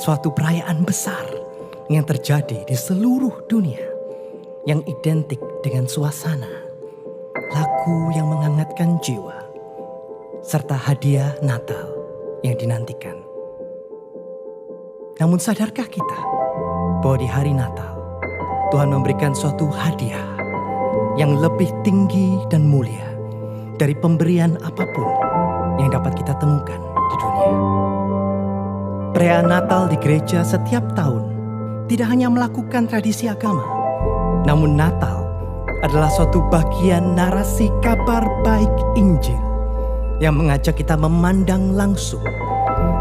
suatu perayaan besar yang terjadi di seluruh dunia yang identik dengan suasana, lagu yang menghangatkan jiwa, serta hadiah Natal yang dinantikan. Namun sadarkah kita bahwa di hari Natal Tuhan memberikan suatu hadiah yang lebih tinggi dan mulia dari pemberian apapun yang dapat kita temukan di dunia. Perayaan Natal di gereja setiap tahun tidak hanya melakukan tradisi agama, namun Natal adalah suatu bagian narasi kabar baik Injil yang mengajak kita memandang langsung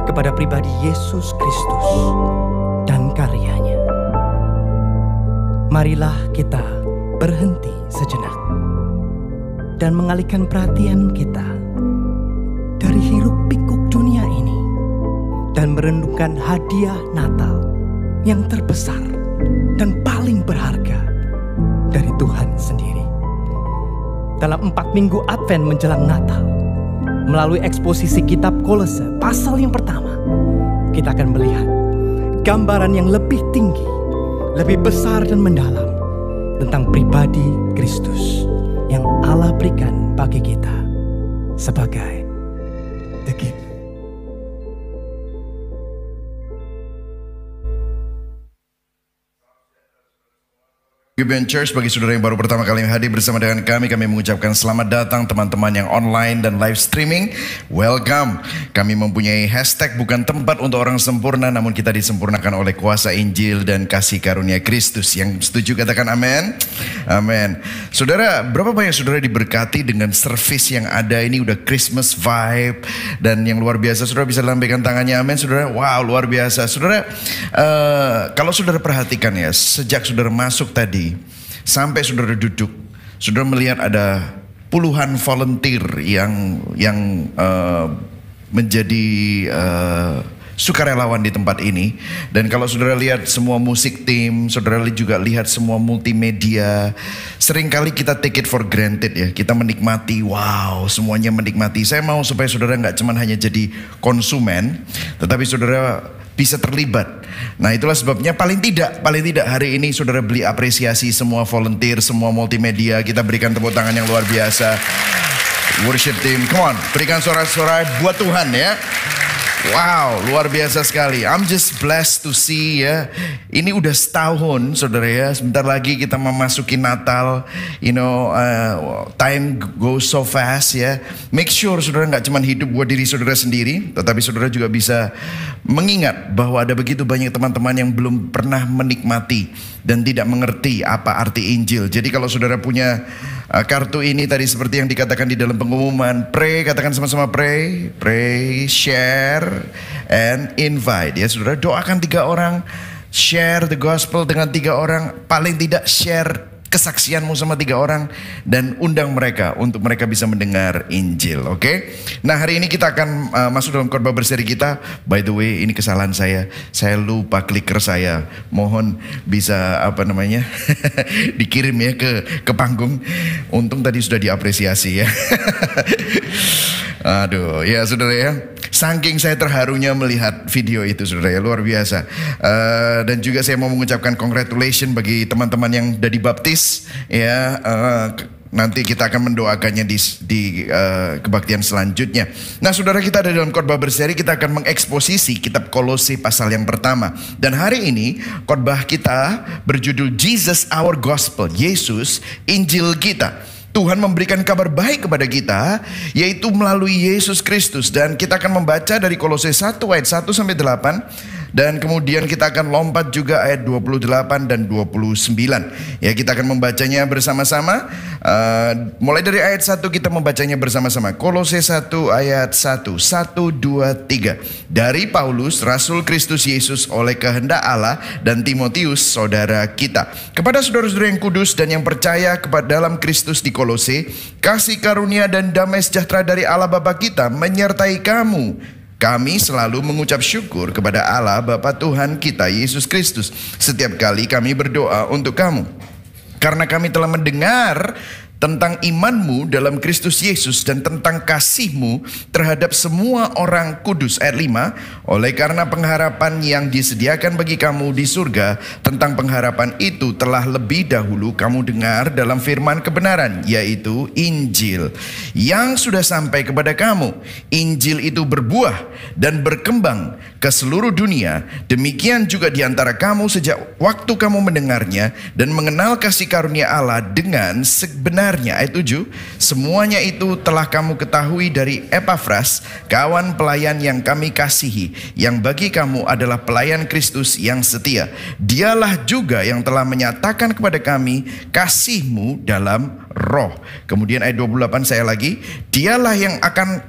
kepada pribadi Yesus Kristus dan karyanya. Marilah kita berhenti sejenak dan mengalihkan perhatian kita dari hiruk pikuk dunia ini dan merenungkan hadiah Natal yang terbesar dan paling berharga dari Tuhan sendiri. Dalam 4 minggu Advent menjelang Natal, melalui eksposisi kitab Kolose pasal yang pertama, kita akan melihat gambaran yang lebih tinggi, lebih besar dan mendalam tentang pribadi Kristus yang Allah berikan bagi kita sebagai the gift. GBN Church, bagi saudara yang baru pertama kali hadir bersama dengan kami mengucapkan selamat datang. Teman-teman yang online dan live streaming, welcome. Kami mempunyai hashtag bukan tempat untuk orang sempurna, namun kita disempurnakan oleh kuasa Injil dan kasih karunia Kristus. Yang setuju katakan amin. Amin. Saudara, berapa banyak saudara diberkati dengan service yang ada ini, udah Christmas vibe dan yang luar biasa. Saudara bisa lambaikan tangannya, amin. Saudara, wow, luar biasa. Saudara, kalau saudara perhatikan ya, sejak saudara masuk tadi sampai saudara duduk, saudara melihat ada puluhan volunteer yang menjadi sukarelawan di tempat ini. Dan kalau saudara lihat semua musik tim, saudara juga lihat semua multimedia, seringkali kita take it for granted ya. Kita menikmati, wow, semuanya menikmati. Saya mau supaya saudara nggak cuma hanya jadi konsumen, tetapi saudara bisa terlibat. Nah, itulah sebabnya paling tidak hari ini saudara beli apresiasi semua volunteer, semua multimedia. Kita berikan tepuk tangan yang luar biasa. Worship team, come on, berikan sorak-sorai buat Tuhan ya. Wow, luar biasa sekali. I'm just blessed to see ya. Ini udah setahun saudara ya. Sebentar lagi kita memasuki Natal. You know, time goes so fast ya. Make sure saudara gak cuma hidup buat diri saudara sendiri, tetapi saudara juga bisa mengingat bahwa ada begitu banyak teman-teman yang belum pernah menikmati dan tidak mengerti apa arti Injil. Jadi kalau saudara punya kartu ini tadi seperti yang dikatakan di dalam pengumuman, pray, katakan sama-sama pray, share, and invite ya. Saudara doakan 3 orang, share the gospel dengan 3 orang, paling tidak share kesaksianmu sama 3 orang, dan undang mereka untuk mereka bisa mendengar Injil, oke? Nah, hari ini kita akan masuk dalam khotbah berseri kita. By the way, ini kesalahan saya lupa clicker saya. Mohon bisa dikirim ya ke panggung. Untung tadi sudah diapresiasi ya. Aduh, ya saudara ya. Saking saya terharunya melihat video itu saudara ya, luar biasa. Dan juga saya mau mengucapkan congratulations bagi teman-teman yang sudah dibaptis ya. Nanti kita akan mendoakannya di kebaktian selanjutnya. Nah saudara, kita ada dalam khotbah berseri, kita akan mengeksposisi kitab Kolose pasal yang pertama. Dan hari ini khotbah kita berjudul Jesus Our Gospel, Yesus Injil kita. Tuhan memberikan kabar baik kepada kita, yaitu melalui Yesus Kristus. Dan kita akan membaca dari Kolose 1 ayat 1 sampai 8. Dan kemudian kita akan lompat juga ayat 28 dan 29. Ya, kita akan membacanya bersama-sama. Mulai dari ayat 1 kita membacanya bersama-sama. Kolose 1 ayat 1. 1, 2, 3. Dari Paulus, Rasul Kristus Yesus oleh kehendak Allah, dan Timotius, saudara kita. Kepada saudara-saudara yang kudus dan yang percaya kepada dalam Kristus di Kolose, kasih karunia dan damai sejahtera dari Allah Bapa kita menyertai kamu. Kami selalu mengucap syukur kepada Allah Bapa Tuhan kita Yesus Kristus setiap kali kami berdoa untuk kamu, karena kami telah mendengar tentang imanmu dalam Kristus Yesus dan tentang kasihmu terhadap semua orang kudus. Ayat 5, oleh karena pengharapan yang disediakan bagi kamu di surga, tentang pengharapan itu telah lebih dahulu kamu dengar dalam firman kebenaran, yaitu Injil yang sudah sampai kepada kamu. Injil itu berbuah dan berkembang ke seluruh dunia. Demikian juga di antara kamu sejak waktu kamu mendengarnya dan mengenal kasih karunia Allah dengan sebenarnya. Ayat 7, semuanya itu telah kamu ketahui dari Epafras, kawan pelayan yang kami kasihi, yang bagi kamu adalah pelayan Kristus yang setia. Dialah juga yang telah menyatakan kepada kami kasihmu dalam roh. Kemudian ayat 28 saya lagi, dialah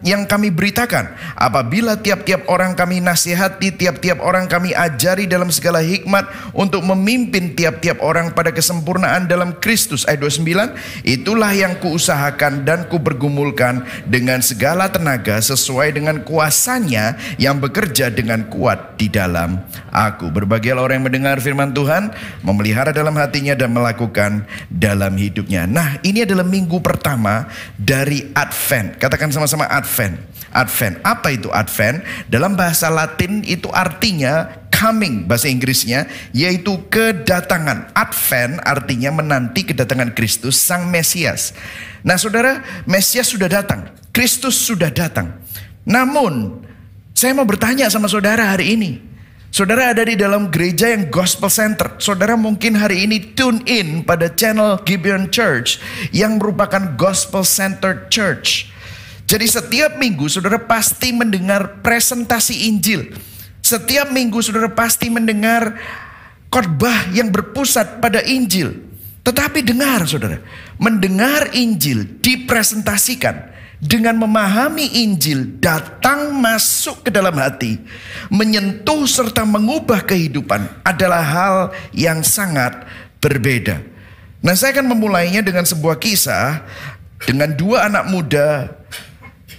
yang kami beritakan, apabila tiap-tiap orang kami nasihati, tiap-tiap orang kami ajari dalam segala hikmat, untuk memimpin tiap-tiap orang pada kesempurnaan dalam Kristus. Ayat 29, itulah yang kuusahakan dan kubergumulkan dengan segala tenaga sesuai dengan kuasanya yang bekerja dengan kuat di dalam aku. Berbahagialah orang yang mendengar firman Tuhan, memelihara dalam hatinya dan melakukan dalam hidupnya. Nah, ini adalah minggu pertama dari Advent. Katakan sama-sama Advent. Advent. Apa itu Advent? Dalam bahasa Latin itu artinya coming, bahasa Inggrisnya, yaitu kedatangan. Advent artinya menanti kedatangan Kristus, Sang Mesias. Nah saudara, Mesias sudah datang, Kristus sudah datang. Namun, saya mau bertanya sama saudara hari ini. Saudara ada di dalam gereja yang gospel center. Saudara mungkin hari ini tune in pada channel Gibeon Church yang merupakan gospel center church. Jadi setiap minggu saudara pasti mendengar presentasi Injil. Setiap minggu saudara pasti mendengar khotbah yang berpusat pada Injil. Tetapi dengar saudara, mendengar Injil dipresentasikan dengan memahami Injil, datang masuk ke dalam hati, menyentuh serta mengubah kehidupan adalah hal yang sangat berbeda. Nah, saya akan memulainya dengan sebuah kisah dengan dua anak muda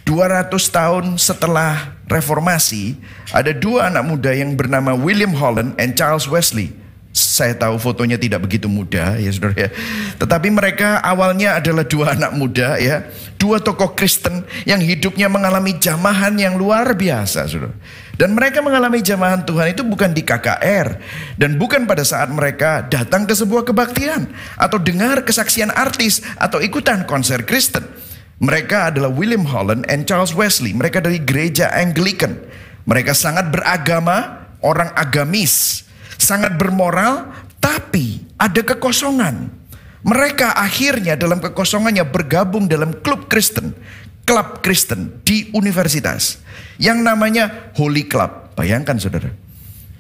200 tahun setelah reformasi. Ada dua anak muda yang bernama William Holland and Charles Wesley. Saya tahu fotonya tidak begitu muda ya saudara ya. Tetapi mereka awalnya adalah dua anak muda ya. Dua tokoh Kristen yang hidupnya mengalami jamahan yang luar biasa saudara. Dan mereka mengalami jamahan Tuhan itu bukan di KKR. Dan bukan pada saat mereka datang ke sebuah kebaktian, atau dengar kesaksian artis, atau ikutan konser Kristen. Mereka adalah William Holland and Charles Wesley. Mereka dari gereja Anglican. Mereka sangat beragama, orang agamis, sangat bermoral, tapi ada kekosongan. Mereka akhirnya dalam kekosongannya bergabung dalam klub Kristen di universitas yang namanya Holy Club. Bayangkan saudara,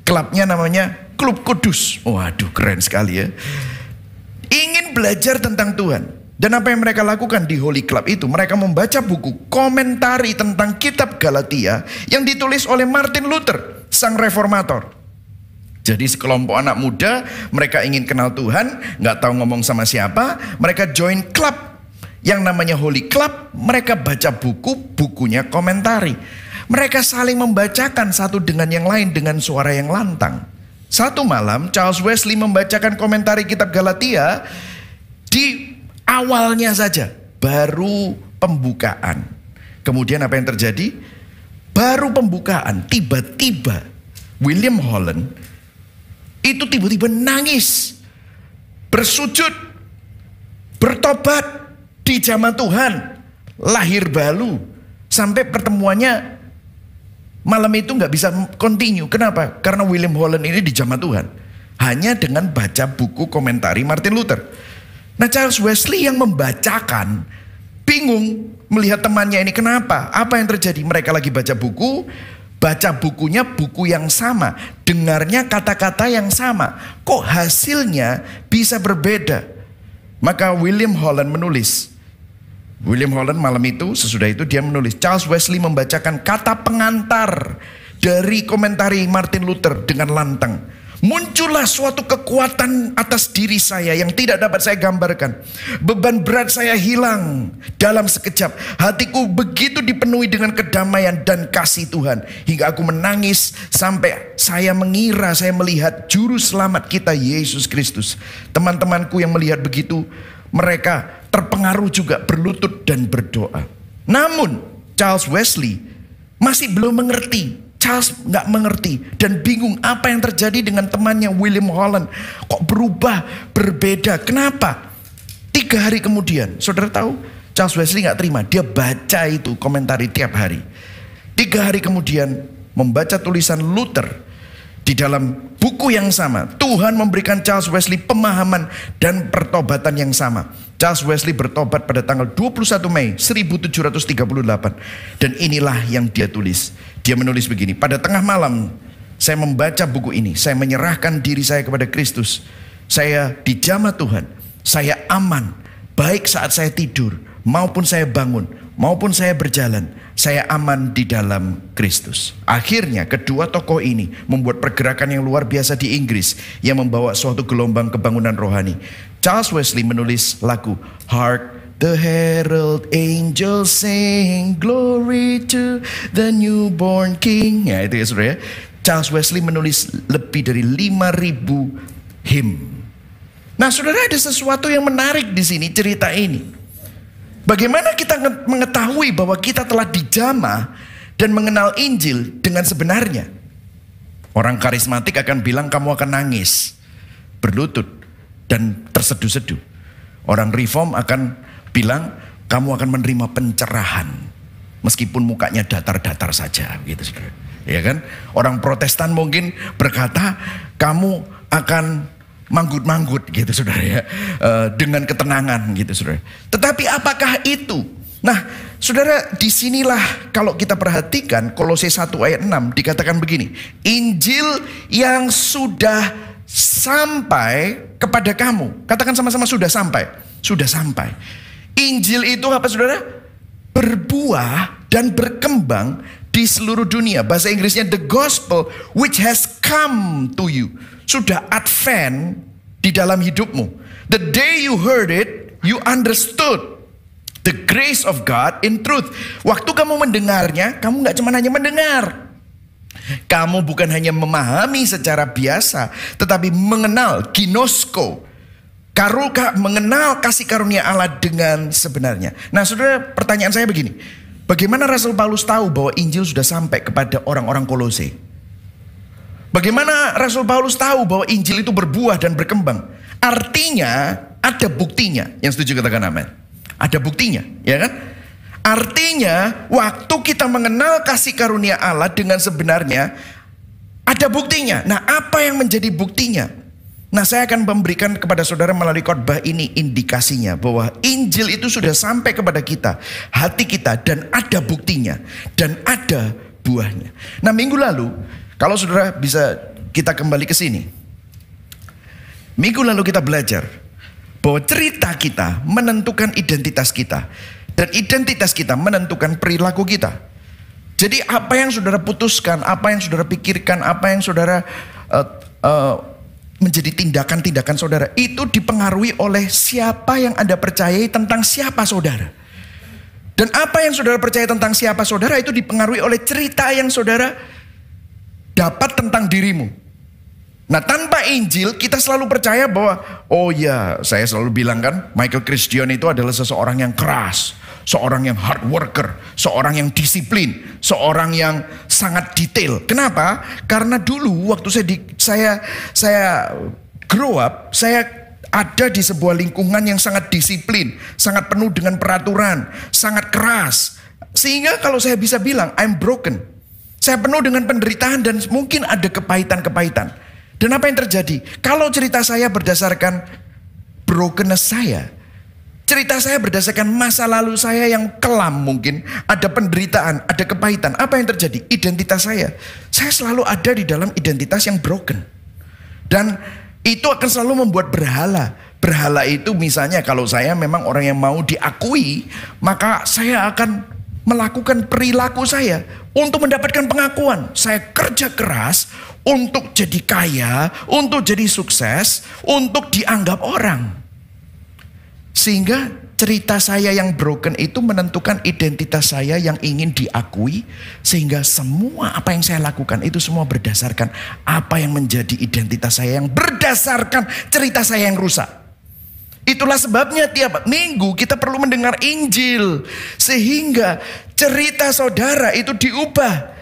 klubnya namanya Klub Kudus. Waduh, keren sekali ya. Ingin belajar tentang Tuhan. Dan apa yang mereka lakukan di Holy Club itu, mereka membaca buku komentari tentang kitab Galatia yang ditulis oleh Martin Luther, sang reformator. Jadi sekelompok anak muda, mereka ingin kenal Tuhan, nggak tahu ngomong sama siapa, mereka join klub yang namanya Holy Club. Mereka baca bukunya komentari. Mereka saling membacakan satu dengan yang lain dengan suara yang lantang. Satu malam Charles Wesley membacakan komentari kitab Galatia. Di awalnya saja, baru pembukaan. Kemudian apa yang terjadi? Baru pembukaan, tiba-tiba William Holland itu tiba-tiba nangis, bersujud, bertobat di jamaah Tuhan, lahir baru. Sampai pertemuannya malam itu gak bisa continue. Kenapa? Karena William Holland ini di jamaah Tuhan hanya dengan baca buku komentari Martin Luther. Nah, Charles Wesley yang membacakan bingung melihat temannya ini. Kenapa? Apa yang terjadi? Mereka lagi baca buku, baca bukunya buku yang sama, dengarnya kata-kata yang sama. Kok hasilnya bisa berbeda? Maka William Holland menulis. William Holland malam itu, sesudah itu dia menulis. Charles Wesley membacakan kata pengantar dari komentari Martin Luther dengan lantang. Muncullah suatu kekuatan atas diri saya yang tidak dapat saya gambarkan. Beban berat saya hilang dalam sekejap. Hatiku begitu dipenuhi dengan kedamaian dan kasih Tuhan, hingga aku menangis sampai saya mengira saya melihat juru selamat kita Yesus Kristus. Teman-temanku yang melihat begitu, mereka terpengaruh juga berlutut dan berdoa. Namun Charles Wesley masih belum mengerti. Charles nggak mengerti dan bingung apa yang terjadi dengan temannya William Holland. Kok berubah, berbeda, kenapa? 3 hari kemudian, saudara tahu, Charles Wesley nggak terima. Dia baca itu, komentari tiap hari. 3 hari kemudian membaca tulisan Luther. Di dalam buku yang sama, Tuhan memberikan Charles Wesley pemahaman dan pertobatan yang sama. Charles Wesley bertobat pada tanggal 21 Mei 1738. Dan inilah yang dia tulis. Dia menulis begini, pada tengah malam saya membaca buku ini. Saya menyerahkan diri saya kepada Kristus. Saya dijamah Tuhan. Saya aman, baik saat saya tidur, maupun saya bangun, maupun saya berjalan. Saya aman di dalam Kristus. Akhirnya kedua tokoh ini membuat pergerakan yang luar biasa di Inggris yang membawa suatu gelombang kebangunan rohani. Charles Wesley menulis lagu Hark the Herald Angels Sing Glory to the Newborn King. Ya itu ya saudara ya. Charles Wesley menulis lebih dari 5.000 hymn. Nah saudara, ada sesuatu yang menarik di sini cerita ini. Bagaimana kita mengetahui bahwa kita telah dijamah dan mengenal Injil dengan sebenarnya? Orang karismatik akan bilang kamu akan nangis, berlutut, dan terseduh-seduh. Orang reform akan bilang kamu akan menerima pencerahan, meskipun mukanya datar-datar saja, gitu saudara. Ya kan? Orang Protestan mungkin berkata kamu akan manggut-manggut gitu saudara ya, dengan ketenangan gitu saudara. Tetapi apakah itu? Nah saudara, disinilah kalau kita perhatikan Kolose 1 ayat 6 dikatakan begini, Injil yang sudah sampai kepada kamu. Katakan sama-sama, sudah sampai. Sudah sampai. Injil itu apa saudara? Berbuah dan berkembang di seluruh dunia. Bahasa Inggrisnya the gospel which has come to you. Sudah advent di dalam hidupmu. The day you heard it, you understood the grace of God in truth. Waktu kamu mendengarnya, kamu gak cuma hanya mendengar. Kamu bukan hanya memahami secara biasa, tetapi mengenal, ginosko, mengenal kasih karunia Allah dengan sebenarnya. Nah saudara, pertanyaan saya begini, bagaimana Rasul Paulus tahu bahwa Injil sudah sampai kepada orang-orang Kolose? Bagaimana Rasul Paulus tahu bahwa Injil itu berbuah dan berkembang? Artinya ada buktinya. Yang setuju katakan amin. Ada buktinya, ya kan? Artinya waktu kita mengenal kasih karunia Allah dengan sebenarnya, ada buktinya. Nah apa yang menjadi buktinya? Nah saya akan memberikan kepada saudara melalui khotbah ini indikasinya bahwa Injil itu sudah sampai kepada kita, hati kita, dan ada buktinya dan ada buahnya. Nah minggu lalu, kalau saudara bisa kita kembali ke sini. Minggu lalu kita belajar bahwa cerita kita menentukan identitas kita. Dan identitas kita menentukan perilaku kita. Jadi apa yang saudara putuskan, apa yang saudara pikirkan, apa yang saudara menjadi tindakan-tindakan saudara, itu dipengaruhi oleh siapa yang Anda percayai tentang siapa saudara. Dan apa yang saudara percaya tentang siapa saudara itu dipengaruhi oleh cerita yang saudara dapat tentang dirimu. Nah tanpa Injil kita selalu percaya bahwa oh ya, saya selalu bilang kan, Michael Christian itu adalah seseorang yang keras, seorang yang hard worker, seorang yang disiplin, seorang yang sangat detail. Kenapa? Karena dulu waktu saya grow up, saya ada di sebuah lingkungan yang sangat disiplin, sangat penuh dengan peraturan, sangat keras. Sehingga kalau saya bisa bilang I'm broken. Saya penuh dengan penderitaan dan mungkin ada kepahitan-kepahitan. Dan apa yang terjadi? Kalau cerita saya berdasarkan brokenness saya, cerita saya berdasarkan masa lalu saya yang kelam mungkin, ada penderitaan, ada kepahitan. Apa yang terjadi? Identitas saya selalu ada di dalam identitas yang broken. Dan itu akan selalu membuat berhala. Berhala itu misalnya kalau saya memang orang yang mau diakui, maka saya akan melakukan perilaku saya untuk mendapatkan pengakuan. Saya kerja keras untuk jadi kaya, untuk jadi sukses, untuk dianggap orang. Sehingga cerita saya yang broken itu menentukan identitas saya yang ingin diakui. Sehingga semua apa yang saya lakukan itu semua berdasarkan apa yang menjadi identitas saya yang berdasarkan cerita saya yang rusak. Itulah sebabnya tiap minggu kita perlu mendengar Injil. Sehingga cerita saudara itu diubah.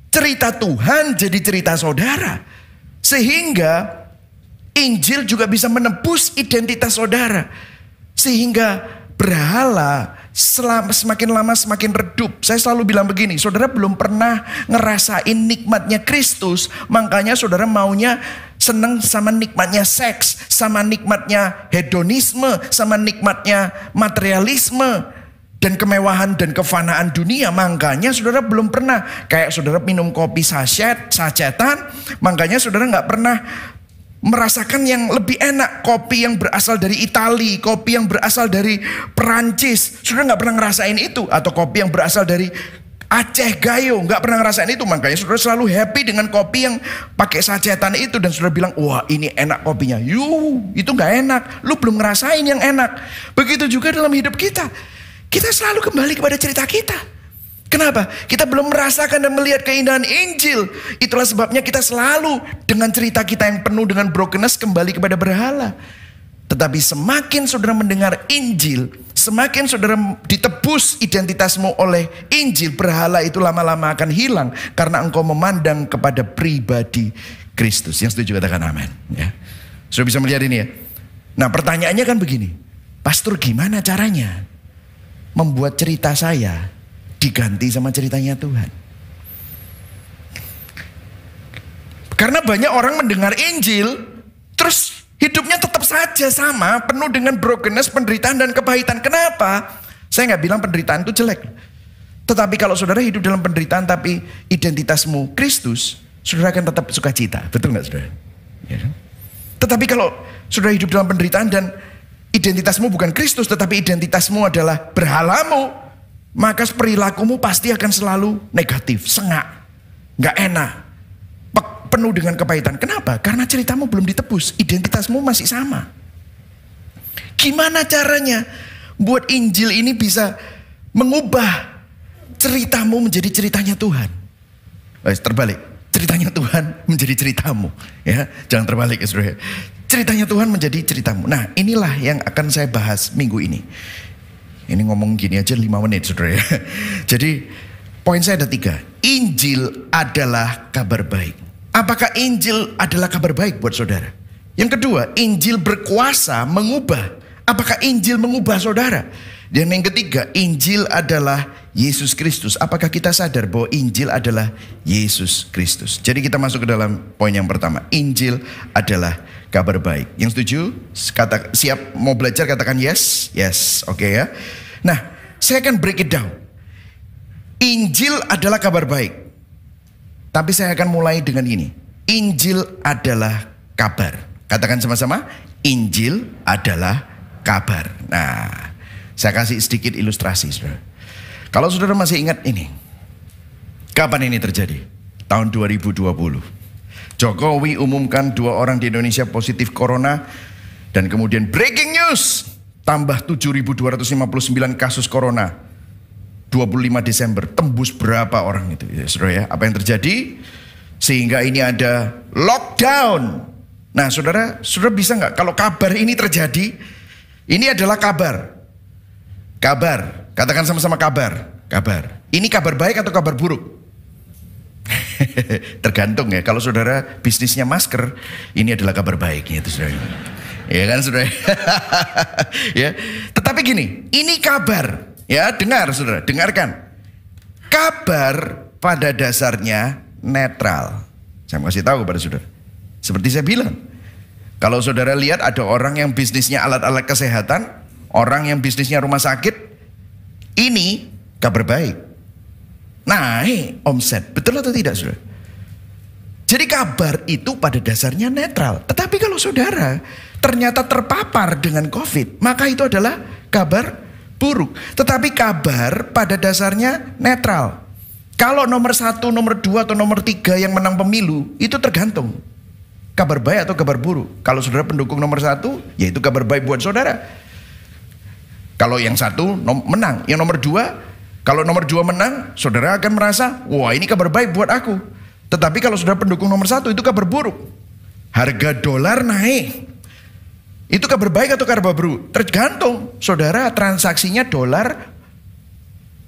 Cerita Tuhan jadi cerita saudara. Sehingga Injil juga bisa menebus identitas saudara. Sehingga berhala semakin lama semakin redup. Saya selalu bilang begini, saudara belum pernah ngerasain nikmatnya Kristus, makanya saudara maunya seneng sama nikmatnya seks, sama nikmatnya hedonisme, sama nikmatnya materialisme dan kemewahan dan kefanaan dunia. Makanya saudara belum pernah, kayak saudara minum kopi sachetan, makanya saudara nggak pernah merasakan yang lebih enak, kopi yang berasal dari Itali, kopi yang berasal dari Perancis. Saudara nggak pernah ngerasain itu. Atau kopi yang berasal dari Aceh Gayo, nggak pernah ngerasain itu. Makanya saudara selalu happy dengan kopi yang pakai sachetan itu. Dan saudara bilang, wah ini enak kopinya. Itu nggak enak, lu belum ngerasain yang enak. Begitu juga dalam hidup kita. Kita selalu kembali kepada cerita kita. Kenapa? Kita belum merasakan dan melihat keindahan Injil. Itulah sebabnya kita selalu dengan cerita kita yang penuh dengan brokenness kembali kepada berhala. Tetapi semakin saudara mendengar Injil, semakin saudara ditebus identitasmu oleh Injil, berhala itu lama-lama akan hilang karena engkau memandang kepada pribadi Kristus. Yang setuju katakan amin. Ya. Saudara bisa melihat ini ya. Nah pertanyaannya kan begini, Pastor gimana caranya membuat cerita saya diganti sama ceritanya Tuhan? Karena banyak orang mendengar Injil, terus hidupnya tetap saja sama, penuh dengan brokenness, penderitaan dan kepahitan. Kenapa? Saya nggak bilang penderitaan itu jelek. Tetapi kalau saudara hidup dalam penderitaan tapi identitasmu Kristus, saudara akan tetap sukacita. Betul nggak saudara? Ya. Tetapi kalau saudara hidup dalam penderitaan dan identitasmu bukan Kristus, tetapi identitasmu adalah berhalamu, maka perilakumu pasti akan selalu negatif, sengak, gak enak, penuh dengan kepahitan. Kenapa? Karena ceritamu belum ditebus, identitasmu masih sama. Gimana caranya buat Injil ini bisa mengubah ceritamu menjadi ceritanya Tuhan? Terbalik, ceritanya Tuhan menjadi ceritamu. Ya, jangan terbalik ya saudara. Ceritanya Tuhan menjadi ceritamu. Nah inilah yang akan saya bahas minggu ini. Ini ngomong gini aja 5 menit saudara ya. Jadi poin saya ada 3. Injil adalah kabar baik. Apakah Injil adalah kabar baik buat saudara? Yang kedua, Injil berkuasa mengubah. Apakah Injil mengubah saudara? Dan yang ketiga, Injil adalah Yesus Kristus. Apakah kita sadar bahwa Injil adalah Yesus Kristus? Jadi kita masuk ke dalam poin yang pertama. Injil adalah kabar baik. Yang setuju? Siap mau belajar katakan yes? Yes, oke ya. Nah, saya akan break it down. Injil adalah kabar baik. Tapi saya akan mulai dengan ini. Injil adalah kabar. Katakan sama-sama, Injil adalah kabar. Nah, saya kasih sedikit ilustrasi, saudara. Kalau saudara masih ingat ini, kapan ini terjadi? Tahun 2020. Jokowi umumkan 2 orang di Indonesia positif corona. Dan kemudian breaking news, tambah 7.259 kasus corona. 25 Desember, tembus berapa orang itu? Ya, saudara ya, apa yang terjadi? Sehingga ini ada lockdown. Nah saudara bisa nggak? Kalau kabar ini terjadi, ini adalah kabar. Kabar, katakan sama-sama kabar. Kabar. Ini kabar baik atau kabar buruk? Tergantung ya. Kalau saudara bisnisnya masker, ini adalah kabar baiknya itu saudara. Ya kan saudara. Ya. Tetapi gini, ini kabar. Ya dengar saudara, dengarkan. Kabar pada dasarnya netral. Saya mau kasih tahu kepada saudara. Seperti saya bilang, kalau saudara lihat ada orang yang bisnisnya alat-alat kesehatan, orang yang bisnisnya rumah sakit, ini kabar baik. Naik omset, betul atau tidak saudara? Jadi kabar itu pada dasarnya netral. Tetapi kalau saudara ternyata terpapar dengan COVID, maka itu adalah kabar buruk. Tetapi kabar pada dasarnya netral. Kalau nomor 1, nomor 2, atau nomor 3 yang menang pemilu, itu tergantung. Kabar baik atau kabar buruk. Kalau saudara pendukung nomor 1, yaitu kabar baik buat saudara. Kalau yang 1 menang, yang nomor 2, kalau nomor 2 menang, saudara akan merasa, wah ini kabar baik buat aku. Tetapi kalau saudara pendukung nomor 1, itu kabar buruk. Harga dolar naik. Itu kabar baik atau kabar buruk? Tergantung saudara transaksinya dolar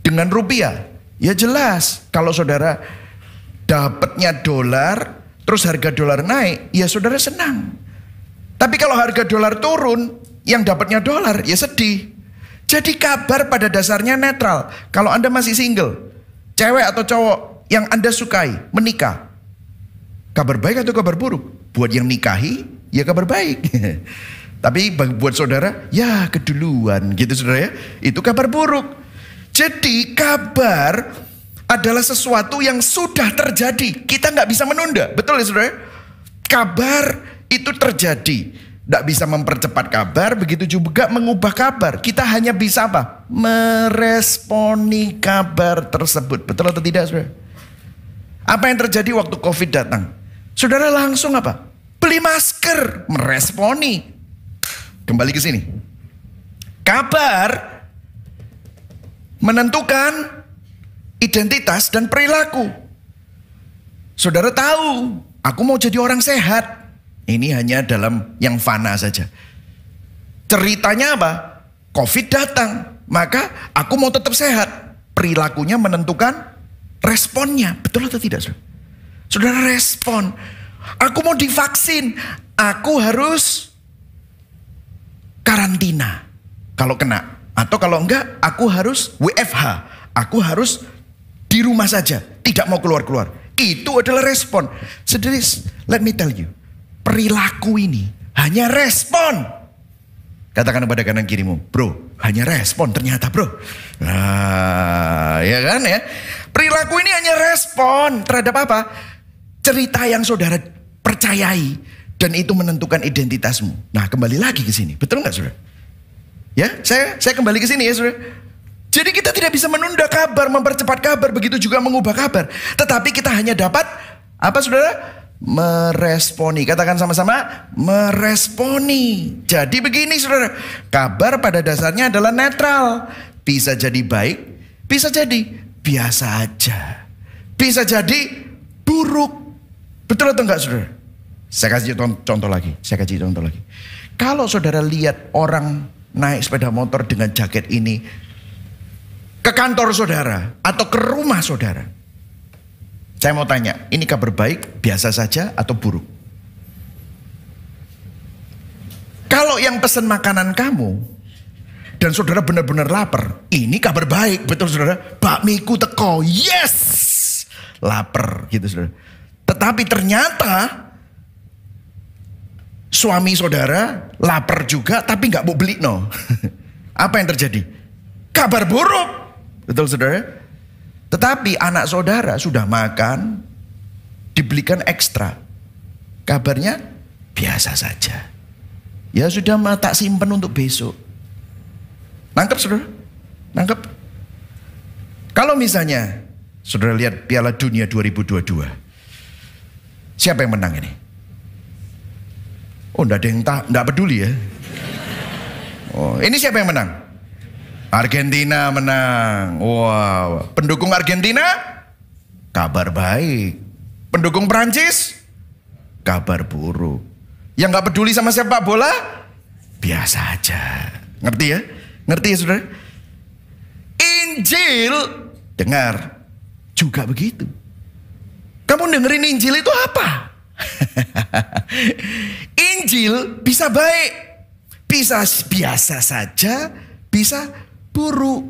dengan rupiah. Ya jelas kalau saudara dapatnya dolar terus harga dolar naik, ya saudara senang. Tapi kalau harga dolar turun, yang dapatnya dolar, ya sedih. Jadi kabar pada dasarnya netral. Kalau Anda masih single, cewek atau cowok yang Anda sukai menikah, kabar baik atau kabar buruk? Buat yang nikahi, ya kabar baik. Tapi buat saudara, ya keduluan gitu saudara ya. Itu kabar buruk. Jadi kabar adalah sesuatu yang sudah terjadi. Kita nggak bisa menunda. Betul ya saudara? Kabar itu terjadi. Tidak bisa mempercepat kabar, begitu juga mengubah kabar. Kita hanya bisa apa? Meresponi kabar tersebut. Betul atau tidak saudara? Apa yang terjadi waktu COVID datang? Saudara langsung apa? Beli masker, meresponi. Kembali ke sini. Kabar menentukan identitas dan perilaku. Saudara tahu, aku mau jadi orang sehat. Ini hanya dalam yang fana saja. Ceritanya apa? COVID datang, maka aku mau tetap sehat. Perilakunya menentukan responnya. Betul atau tidak, saudara? Saudara respon. Aku mau divaksin, aku harus karantina kalau kena. Atau kalau enggak, aku harus WFH. Aku harus di rumah saja, tidak mau keluar-keluar. Itu adalah respon. Saudara, let me tell you. Perilaku ini hanya respon. Katakan kepada kanan kirimu, bro, hanya respon ternyata bro. Nah, ya kan ya. Perilaku ini hanya respon terhadap apa? Cerita yang saudara percayai. Dan itu menentukan identitasmu. Nah, kembali lagi ke sini. Betul nggak saudara? Ya, saya kembali ke sini ya saudara. Jadi kita tidak bisa menunda kabar, mempercepat kabar, begitu juga mengubah kabar. Tetapi kita hanya dapat apa saudara? Meresponi. Katakan sama-sama, meresponi. Jadi begini saudara, kabar pada dasarnya adalah netral. Bisa jadi baik, bisa jadi biasa aja, bisa jadi buruk. Betul atau enggak saudara? Saya kasih contoh lagi. Kalau saudara lihat orang naik sepeda motor dengan jaket ini ke kantor saudara atau ke rumah saudara, saya mau tanya, ini kabar baik, biasa saja atau buruk? Kalau yang pesan makanan kamu dan saudara benar-benar lapar, ini kabar baik, betul saudara? Bakmiku teko, yes, lapar gitu saudara. Tetapi ternyata suami saudara lapar juga, tapi nggak mau beli no. Apa yang terjadi? Kabar buruk, betul saudara? Tetapi anak saudara sudah makan, dibelikan ekstra. Kabarnya biasa saja. Ya sudah tak simpen untuk besok. Nangkep saudara? Nangkep? Kalau misalnya saudara lihat Piala Dunia 2022. Siapa yang menang ini? Oh, enggak ada yang enggak peduli ya. Oh, ini siapa yang menang? Argentina menang. Wow. Pendukung Argentina, kabar baik. Pendukung Prancis, kabar buruk. Yang gak peduli sama sepak bola, biasa aja. Ngerti ya? Ngerti ya saudara? Injil, dengar, juga begitu. Kamu dengerin Injil itu apa? Injil bisa baik, bisa biasa saja, bisa buruk.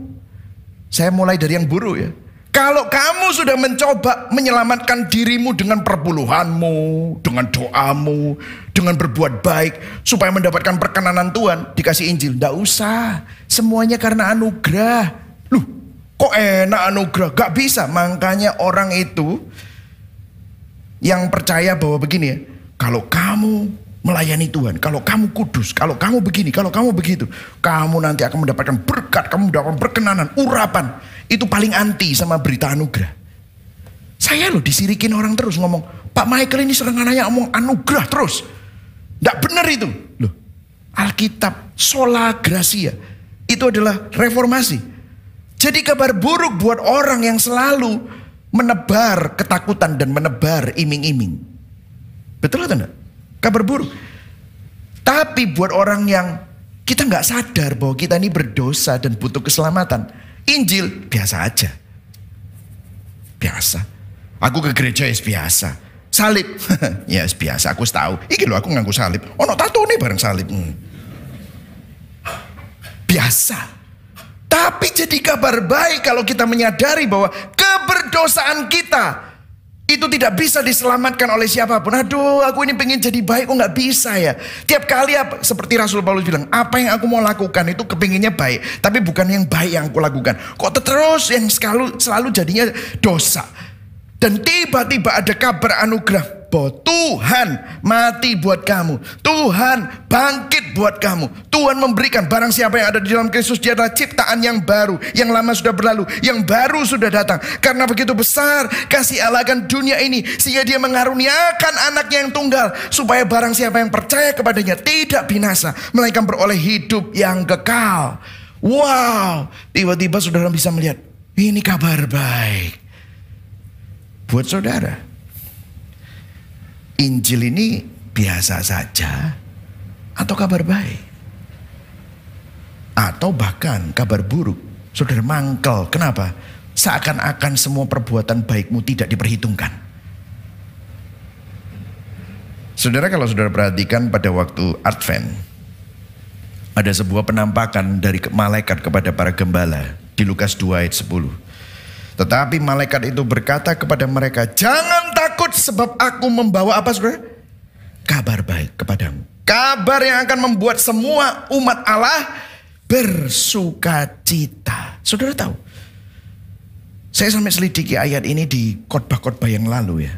Saya mulai dari yang buruk ya. Kalau kamu sudah mencoba menyelamatkan dirimu dengan perpuluhanmu, dengan doamu, dengan berbuat baik supaya mendapatkan perkenanan Tuhan, dikasih Injil, nggak usah. Semuanya karena anugerah. Loh, kok enak anugerah? Gak bisa. Makanya orang itu yang percaya bahwa begini ya, kalau kamu melayani Tuhan, kalau kamu kudus, kalau kamu begini, kalau kamu begitu, kamu nanti akan mendapatkan berkat, kamu mendapatkan perkenanan, urapan. Itu paling anti sama berita anugerah. Saya loh disirikin orang terus ngomong, Pak Michael ini sering nanya ngomong anugerah terus. Nggak benar itu. Loh, Alkitab, sola gratia, itu adalah reformasi. Jadi kabar buruk buat orang yang selalu menebar ketakutan dan menebar iming-iming. Betul atau enggak? Kabar buruk. Tapi buat orang yang kita nggak sadar bahwa kita ini berdosa dan butuh keselamatan, Injil biasa aja. Biasa. Aku ke gereja biasa. Salib, ya biasa. Aku tahu. Iki loh aku nganggu salib. Ono tato nih bareng salib. Biasa. Tapi jadi kabar baik kalau kita menyadari bahwa keberdosaan kita itu tidak bisa diselamatkan oleh siapapun. Aduh, aku ini pengen jadi baik, kok nggak bisa ya. Tiap kali seperti Rasul Paulus bilang, apa yang aku mau lakukan itu kepinginnya baik, tapi bukan yang baik yang aku lakukan. Kok terus yang selalu jadinya dosa. Dan tiba-tiba ada kabar anugerah bahwa Tuhan mati buat kamu. Tuhan bangkit buat kamu. Tuhan memberikan barang siapa yang ada di dalam Kristus, dia adalah ciptaan yang baru. Yang lama sudah berlalu, yang baru sudah datang. Karena begitu besar kasih Allah akan dunia ini, sehingga dia mengaruniakan anaknya yang tunggal, supaya barang siapa yang percaya kepadanya tidak binasa, melainkan beroleh hidup yang kekal. Wow, tiba-tiba saudara bisa melihat, ini kabar baik. Buat saudara, Injil ini biasa saja atau kabar baik? Atau bahkan kabar buruk? Saudara mangkel, kenapa? Seakan-akan semua perbuatan baikmu tidak diperhitungkan. Saudara, kalau saudara perhatikan pada waktu Advent, ada sebuah penampakan dari malaikat kepada para gembala di Lukas 2 ayat 10. Tetapi malaikat itu berkata kepada mereka, jangan takut sebab aku membawa apa saudara? Kabar baik kepadamu. Kabar yang akan membuat semua umat Allah bersukacita. Saudara tahu? Saya sampai selidiki ayat ini di khotbah-khotbah yang lalu ya.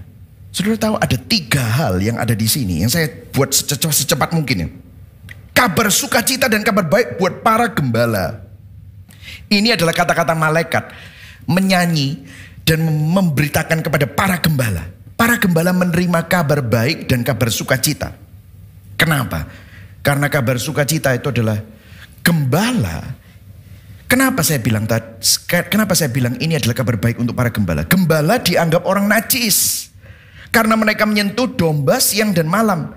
Saudara tahu ada 3 hal yang ada di sini yang saya buat secepat mungkin ya. Kabar sukacita dan kabar baik buat para gembala. Ini adalah kata-kata malaikat menyanyi dan memberitakan kepada para gembala. Para gembala menerima kabar baik dan kabar sukacita. Kenapa? Karena kabar sukacita itu adalah gembala. Kenapa saya bilang ini adalah kabar baik untuk para gembala? Gembala dianggap orang najis karena mereka menyentuh domba siang dan malam.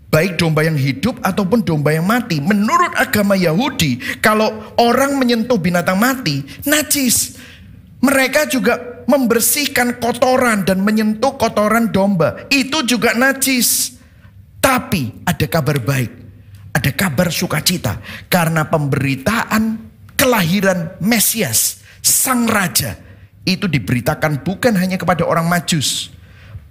Baik domba yang hidup ataupun domba yang mati. Menurut agama Yahudi, kalau orang menyentuh binatang mati, najis. Mereka juga membersihkan kotoran dan menyentuh kotoran domba. Itu juga najis. Tapi ada kabar baik. Ada kabar sukacita. Karena pemberitaan kelahiran Mesias, Sang Raja, itu diberitakan bukan hanya kepada orang Majus,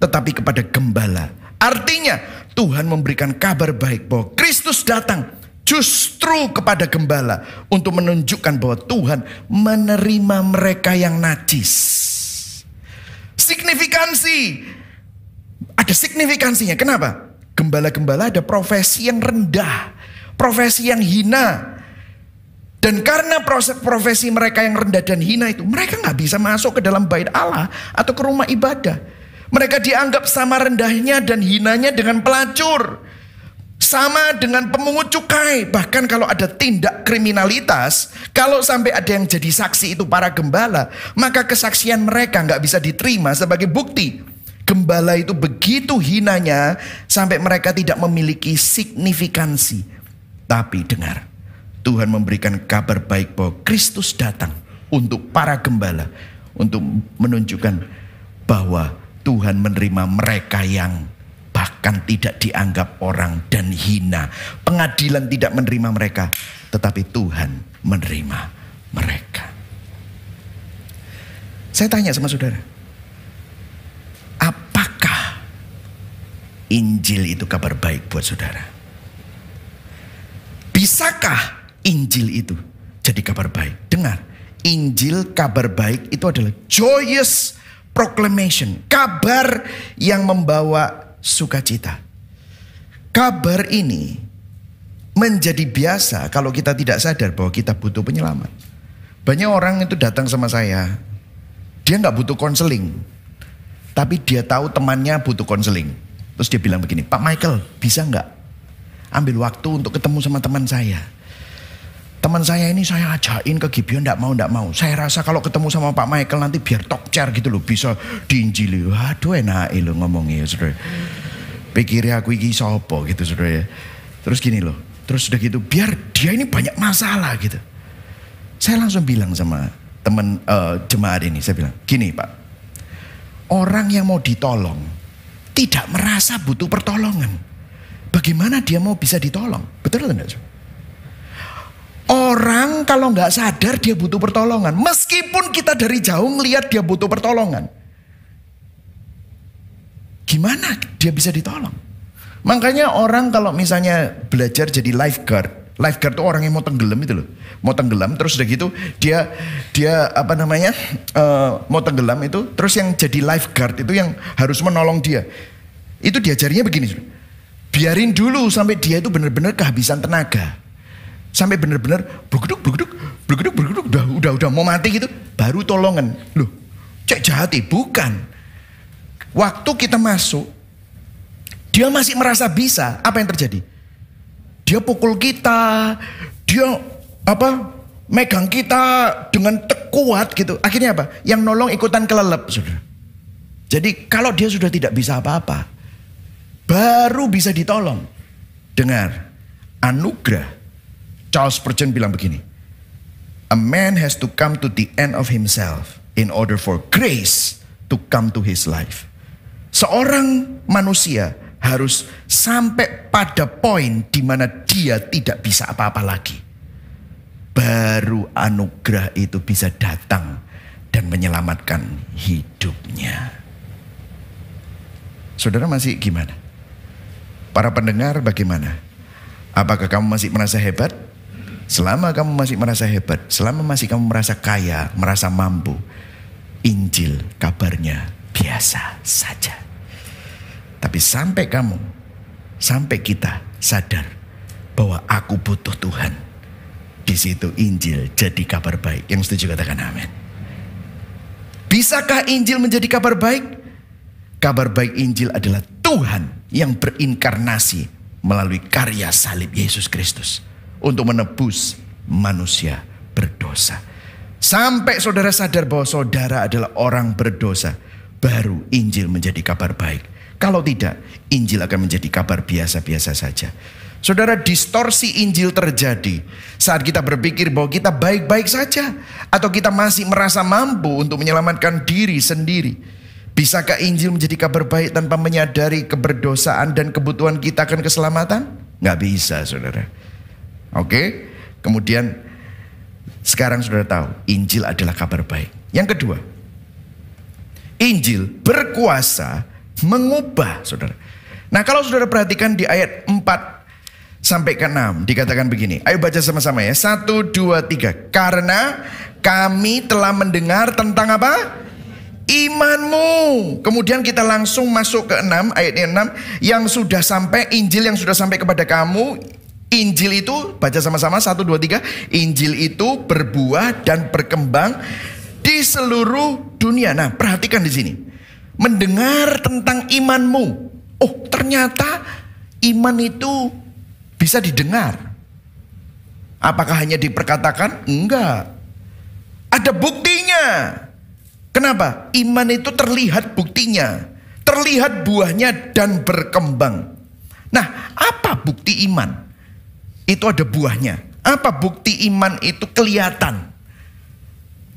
tetapi kepada gembala. Artinya Tuhan memberikan kabar baik bahwa Kristus datang justru kepada gembala untuk menunjukkan bahwa Tuhan menerima mereka yang najis. Signifikansi. Ada signifikansinya. Kenapa? Gembala-gembala ada profesi yang rendah. Profesi yang hina. Dan karena profesi mereka yang rendah dan hina itu, mereka gak bisa masuk ke dalam bait Allah atau ke rumah ibadah. Mereka dianggap sama rendahnya dan hinanya dengan pelacur. Sama dengan pemungut cukai. Bahkan kalau ada tindak kriminalitas, kalau sampai ada yang jadi saksi itu para gembala, maka kesaksian mereka nggak bisa diterima sebagai bukti. Gembala itu begitu hinanya sampai mereka tidak memiliki signifikansi. Tapi dengar, Tuhan memberikan kabar baik bahwa Kristus datang untuk para gembala, untuk menunjukkan bahwa Tuhan menerima mereka yang bahkan tidak dianggap orang dan hina. Pengadilan tidak menerima mereka, tetapi Tuhan menerima mereka. Saya tanya sama saudara, apakah Injil itu kabar baik buat saudara? Bisakah Injil itu jadi kabar baik? Dengar, Injil kabar baik itu adalah joyous proclamation, kabar yang membawa sukacita. Kabar ini menjadi biasa kalau kita tidak sadar bahwa kita butuh penyelamat. Banyak orang itu datang sama saya, dia nggak butuh konseling, tapi dia tahu temannya butuh konseling. Terus dia bilang begini, Pak Michael, bisa nggak ambil waktu untuk ketemu sama teman saya? Teman saya ini saya ajakin ke Gibeon, nggak mau. Saya rasa kalau ketemu sama Pak Michael nanti biar talk chair gitu loh, bisa diinjili. Waduh enak loh ngomongnya, saudara. Pikirnya aku iki sopo gitu, saudara. Terus gini loh, terus udah gitu, biar dia ini banyak masalah gitu. Saya langsung bilang sama teman jemaat ini, saya bilang, gini Pak, orang yang mau ditolong tidak merasa butuh pertolongan. Bagaimana dia mau bisa ditolong? Betul atau enggak? Orang kalau nggak sadar dia butuh pertolongan, meskipun kita dari jauh ngelihat dia butuh pertolongan, gimana dia bisa ditolong? Makanya orang kalau misalnya belajar jadi lifeguard itu orang yang mau tenggelam itu loh, mau tenggelam terus udah gitu dia apa namanya mau tenggelam itu, terus yang jadi lifeguard itu yang harus menolong dia, itu diajarinya begini, biarin dulu sampai dia itu benar-benar kehabisan tenaga, sampai benar-benar bergeduk, udah mau mati gitu, baru tolongan. Loh, cek jahati, bukan. Waktu kita masuk, dia masih merasa bisa, apa yang terjadi? Dia pukul kita, dia megang kita dengan kuat gitu. Akhirnya apa? Yang nolong ikutan kelelep, saudara. Jadi kalau dia sudah tidak bisa apa-apa, baru bisa ditolong. Dengar, anugerah. Charles Spurgeon bilang begini, a man has to come to the end of himself in order for grace to come to his life. Seorang manusia harus sampai pada poin di mana dia tidak bisa apa-apa lagi. Baru anugerah itu bisa datang dan menyelamatkan hidupnya. Saudara masih gimana? Para pendengar bagaimana? Apakah kamu masih merasa hebat? Selama kamu masih merasa hebat, selama masih kamu merasa kaya, merasa mampu, Injil kabarnya biasa saja. Tapi sampai kita sadar bahwa aku butuh Tuhan, di situ Injil jadi kabar baik. Yang setuju katakan amin. Bisakah Injil menjadi kabar baik? Kabar baik Injil adalah Tuhan yang berinkarnasi melalui karya salib Yesus Kristus untuk menebus manusia berdosa. Sampai saudara sadar bahwa saudara adalah orang berdosa, baru Injil menjadi kabar baik. Kalau tidak, Injil akan menjadi kabar biasa-biasa saja. Saudara, distorsi Injil terjadi saat kita berpikir bahwa kita baik-baik saja, atau kita masih merasa mampu untuk menyelamatkan diri sendiri. Bisakah Injil menjadi kabar baik tanpa menyadari keberdosaan dan kebutuhan kita akan keselamatan? Nggak bisa, saudara. Oke, kemudian sekarang saudara tahu Injil adalah kabar baik. Yang kedua, Injil berkuasa mengubah, saudara. Nah, kalau saudara perhatikan di ayat 4 sampai ke 6 dikatakan begini. Ayo baca sama-sama ya. 1, 2, 3. Karena kami telah mendengar tentang apa? Imanmu. Kemudian kita langsung masuk ke 6, ayatnya 6, yang sudah sampai, Injil yang sudah sampai kepada kamu. Injil itu, baca sama-sama 1, 2, 3. Injil itu berbuah dan berkembang di seluruh dunia. Nah, perhatikan di sini. Mendengar tentang imanmu. Oh, ternyata iman itu bisa didengar. Apakah hanya diperkatakan? Enggak. Ada buktinya. Kenapa? Iman itu terlihat buktinya. Terlihat buahnya dan berkembang. Nah, apa bukti iman? Itu ada buahnya. Apa bukti iman itu? Kelihatan.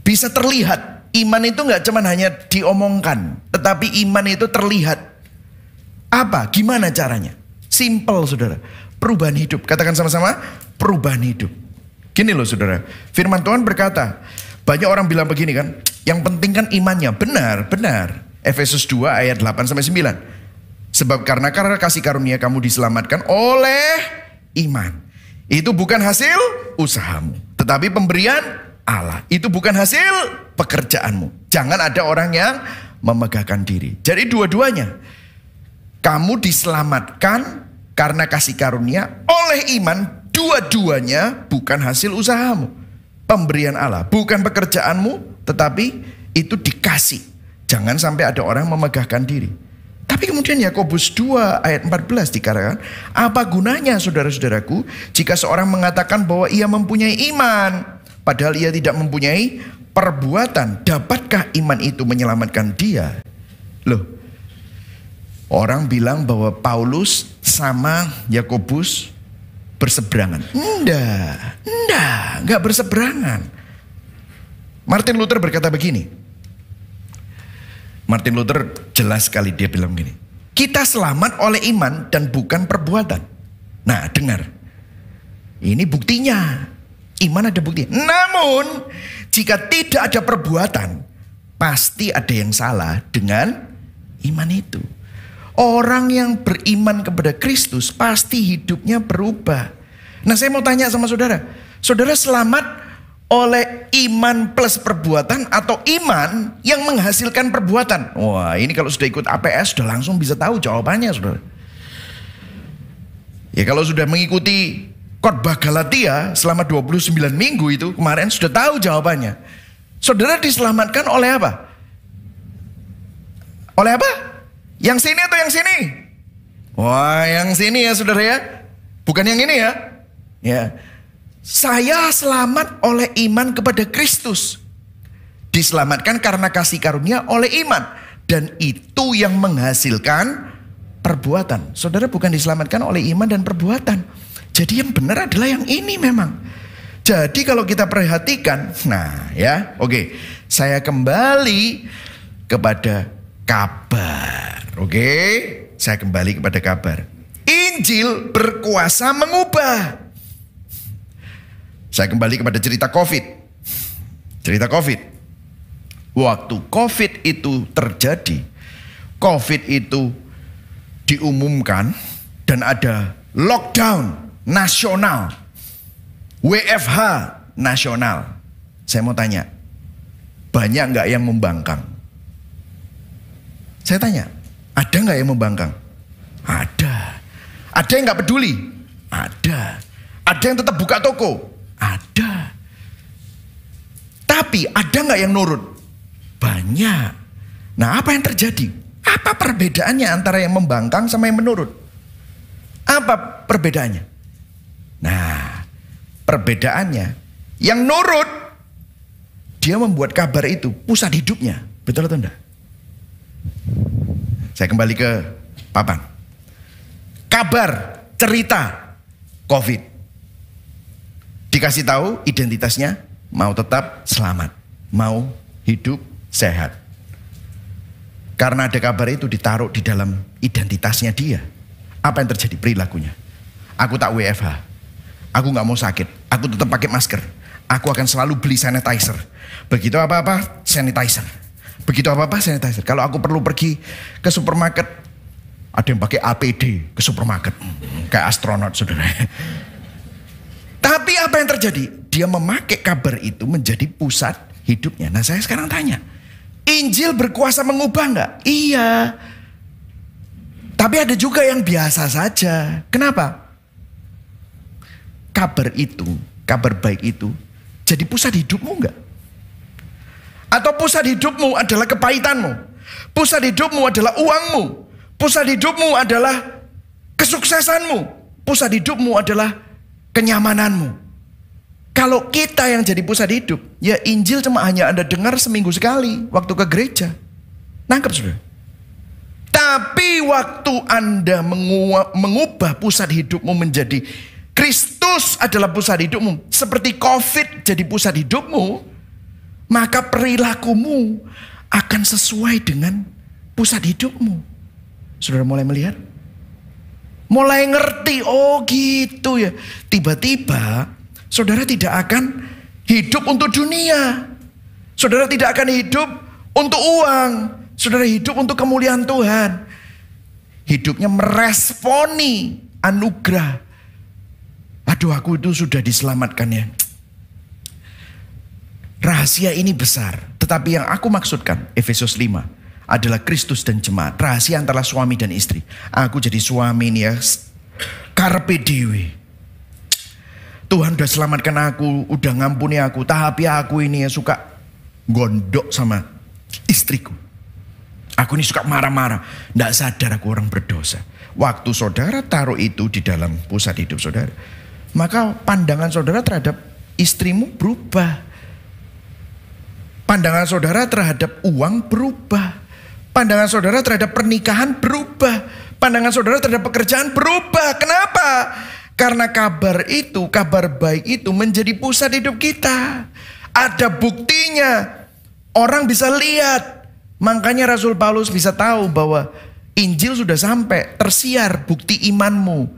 Bisa terlihat. Iman itu nggak cuma hanya diomongkan, tetapi iman itu terlihat. Apa? Gimana caranya? Simple, saudara. Perubahan hidup. Katakan sama-sama, perubahan hidup. Gini loh, saudara. Firman Tuhan berkata, banyak orang bilang begini kan, yang penting kan imannya. Benar, benar. Efesus 2 ayat 8-9. Sebab karena kasih karunia kamu diselamatkan oleh iman. Itu bukan hasil usahamu, tetapi pemberian Allah. Itu bukan hasil pekerjaanmu. Jangan ada orang yang memegahkan diri. Jadi dua-duanya. Kamu diselamatkan karena kasih karunia oleh iman. Dua-duanya bukan hasil usahamu. Pemberian Allah. Bukan pekerjaanmu, tetapi itu dikasih. Jangan sampai ada orang memegahkan diri. Tapi kemudian Yakobus 2 ayat 14 dikatakan, apa gunanya saudara-saudaraku jika seorang mengatakan bahwa ia mempunyai iman, padahal ia tidak mempunyai perbuatan? Dapatkah iman itu menyelamatkan dia? Loh, orang bilang bahwa Paulus sama Yakobus berseberangan. Enggak berseberangan. Martin Luther berkata begini. Martin Luther jelas sekali, dia bilang begini. Kita selamat oleh iman dan bukan perbuatan. Nah, dengar. Ini buktinya. Iman ada bukti. Namun, jika tidak ada perbuatan, pasti ada yang salah dengan iman itu. Orang yang beriman kepada Kristus pasti hidupnya berubah. Nah, saya mau tanya sama saudara. Saudara selamat oleh iman plus perbuatan atau iman yang menghasilkan perbuatan? Wah, ini kalau sudah ikut APS sudah langsung bisa tahu jawabannya, saudara. Ya, kalau sudah mengikuti khotbah Galatia selama 29 minggu itu kemarin sudah tahu jawabannya. Saudara diselamatkan oleh apa? Oleh apa? Yang sini atau yang sini? Wah, yang sini ya saudara ya. Bukan yang ini ya. Ya. Saya selamat oleh iman kepada Kristus. Diselamatkan karena kasih karunia oleh iman. Dan itu yang menghasilkan perbuatan. Saudara bukan diselamatkan oleh iman dan perbuatan. Jadi yang benar adalah yang ini memang. Jadi kalau kita perhatikan, nah ya, oke, saya kembali kepada kabar. Oke, saya kembali kepada kabar. Injil berkuasa mengubah. Saya kembali kepada cerita COVID. Cerita COVID. Waktu COVID itu terjadi, COVID itu diumumkan dan ada lockdown nasional, WFH nasional. Saya mau tanya, banyak nggak yang membangkang? Saya tanya, ada nggak yang membangkang? Ada. Ada yang nggak peduli? Ada. Ada yang tetap buka toko? Ada. Tapi ada nggak yang nurut? Banyak. Nah, apa yang terjadi? Apa perbedaannya antara yang membangkang sama yang menurut? Apa perbedaannya? Nah, perbedaannya yang nurut, dia membuat kabar itu pusat hidupnya. Betul atau enggak? Saya kembali ke papan. Kabar, cerita COVID. Dikasih tahu identitasnya, mau tetap selamat, mau hidup sehat. Karena ada kabar itu ditaruh di dalam identitasnya dia. Apa yang terjadi perilakunya? Aku tak WFH. Aku gak mau sakit. Aku tetap pakai masker. Aku akan selalu beli sanitizer. Begitu apa-apa, sanitizer. Begitu apa-apa, sanitizer. Kalau aku perlu pergi ke supermarket, ada yang pakai APD ke supermarket. Kayak astronot, saudara. Tapi apa yang terjadi? Dia memakai kabar itu menjadi pusat hidupnya. Nah, saya sekarang tanya, Injil berkuasa mengubah nggak? Iya. Tapi ada juga yang biasa saja. Kenapa? Kabar itu, kabar baik itu jadi pusat hidupmu nggak? Atau pusat hidupmu adalah kepahitanmu? Pusat hidupmu adalah uangmu? Pusat hidupmu adalah kesuksesanmu? Pusat hidupmu adalah kenyamananmu? Kalau kita yang jadi pusat hidup, ya Injil cuma hanya Anda dengar seminggu sekali waktu ke gereja. Nangkep sudah? Tapi waktu Anda mengubah pusat hidupmu menjadi Kristus adalah pusat hidupmu, seperti COVID jadi pusat hidupmu, maka perilakumu akan sesuai dengan pusat hidupmu. Saudara mulai melihat? Mulai ngerti, oh gitu ya. Tiba-tiba saudara tidak akan hidup untuk dunia. Saudara tidak akan hidup untuk uang. Saudara hidup untuk kemuliaan Tuhan. Hidupnya meresponi anugerah. Aduh, aku itu sudah diselamatkan ya. Rahasia ini besar. Tetapi yang aku maksudkan, Efesus 5, adalah Kristus dan jemaat. Rahasia antara suami dan istri. Aku jadi suami ini ya, carpe diem. Tuhan udah selamatkan aku, udah ngampuni aku. Tapi aku ini ya suka gondok sama istriku. Aku ini suka marah-marah. Nggak sadar aku orang berdosa. Waktu saudara taruh itu di dalam pusat hidup saudara, maka pandangan saudara terhadap istrimu berubah. Pandangan saudara terhadap uang berubah. Pandangan saudara terhadap pernikahan berubah. Pandangan saudara terhadap pekerjaan berubah. Kenapa? Karena kabar baik itu menjadi pusat hidup kita. Ada buktinya. Orang bisa lihat. Makanya Rasul Paulus bisa tahu bahwa Injil sudah sampai, tersiar bukti imanmu.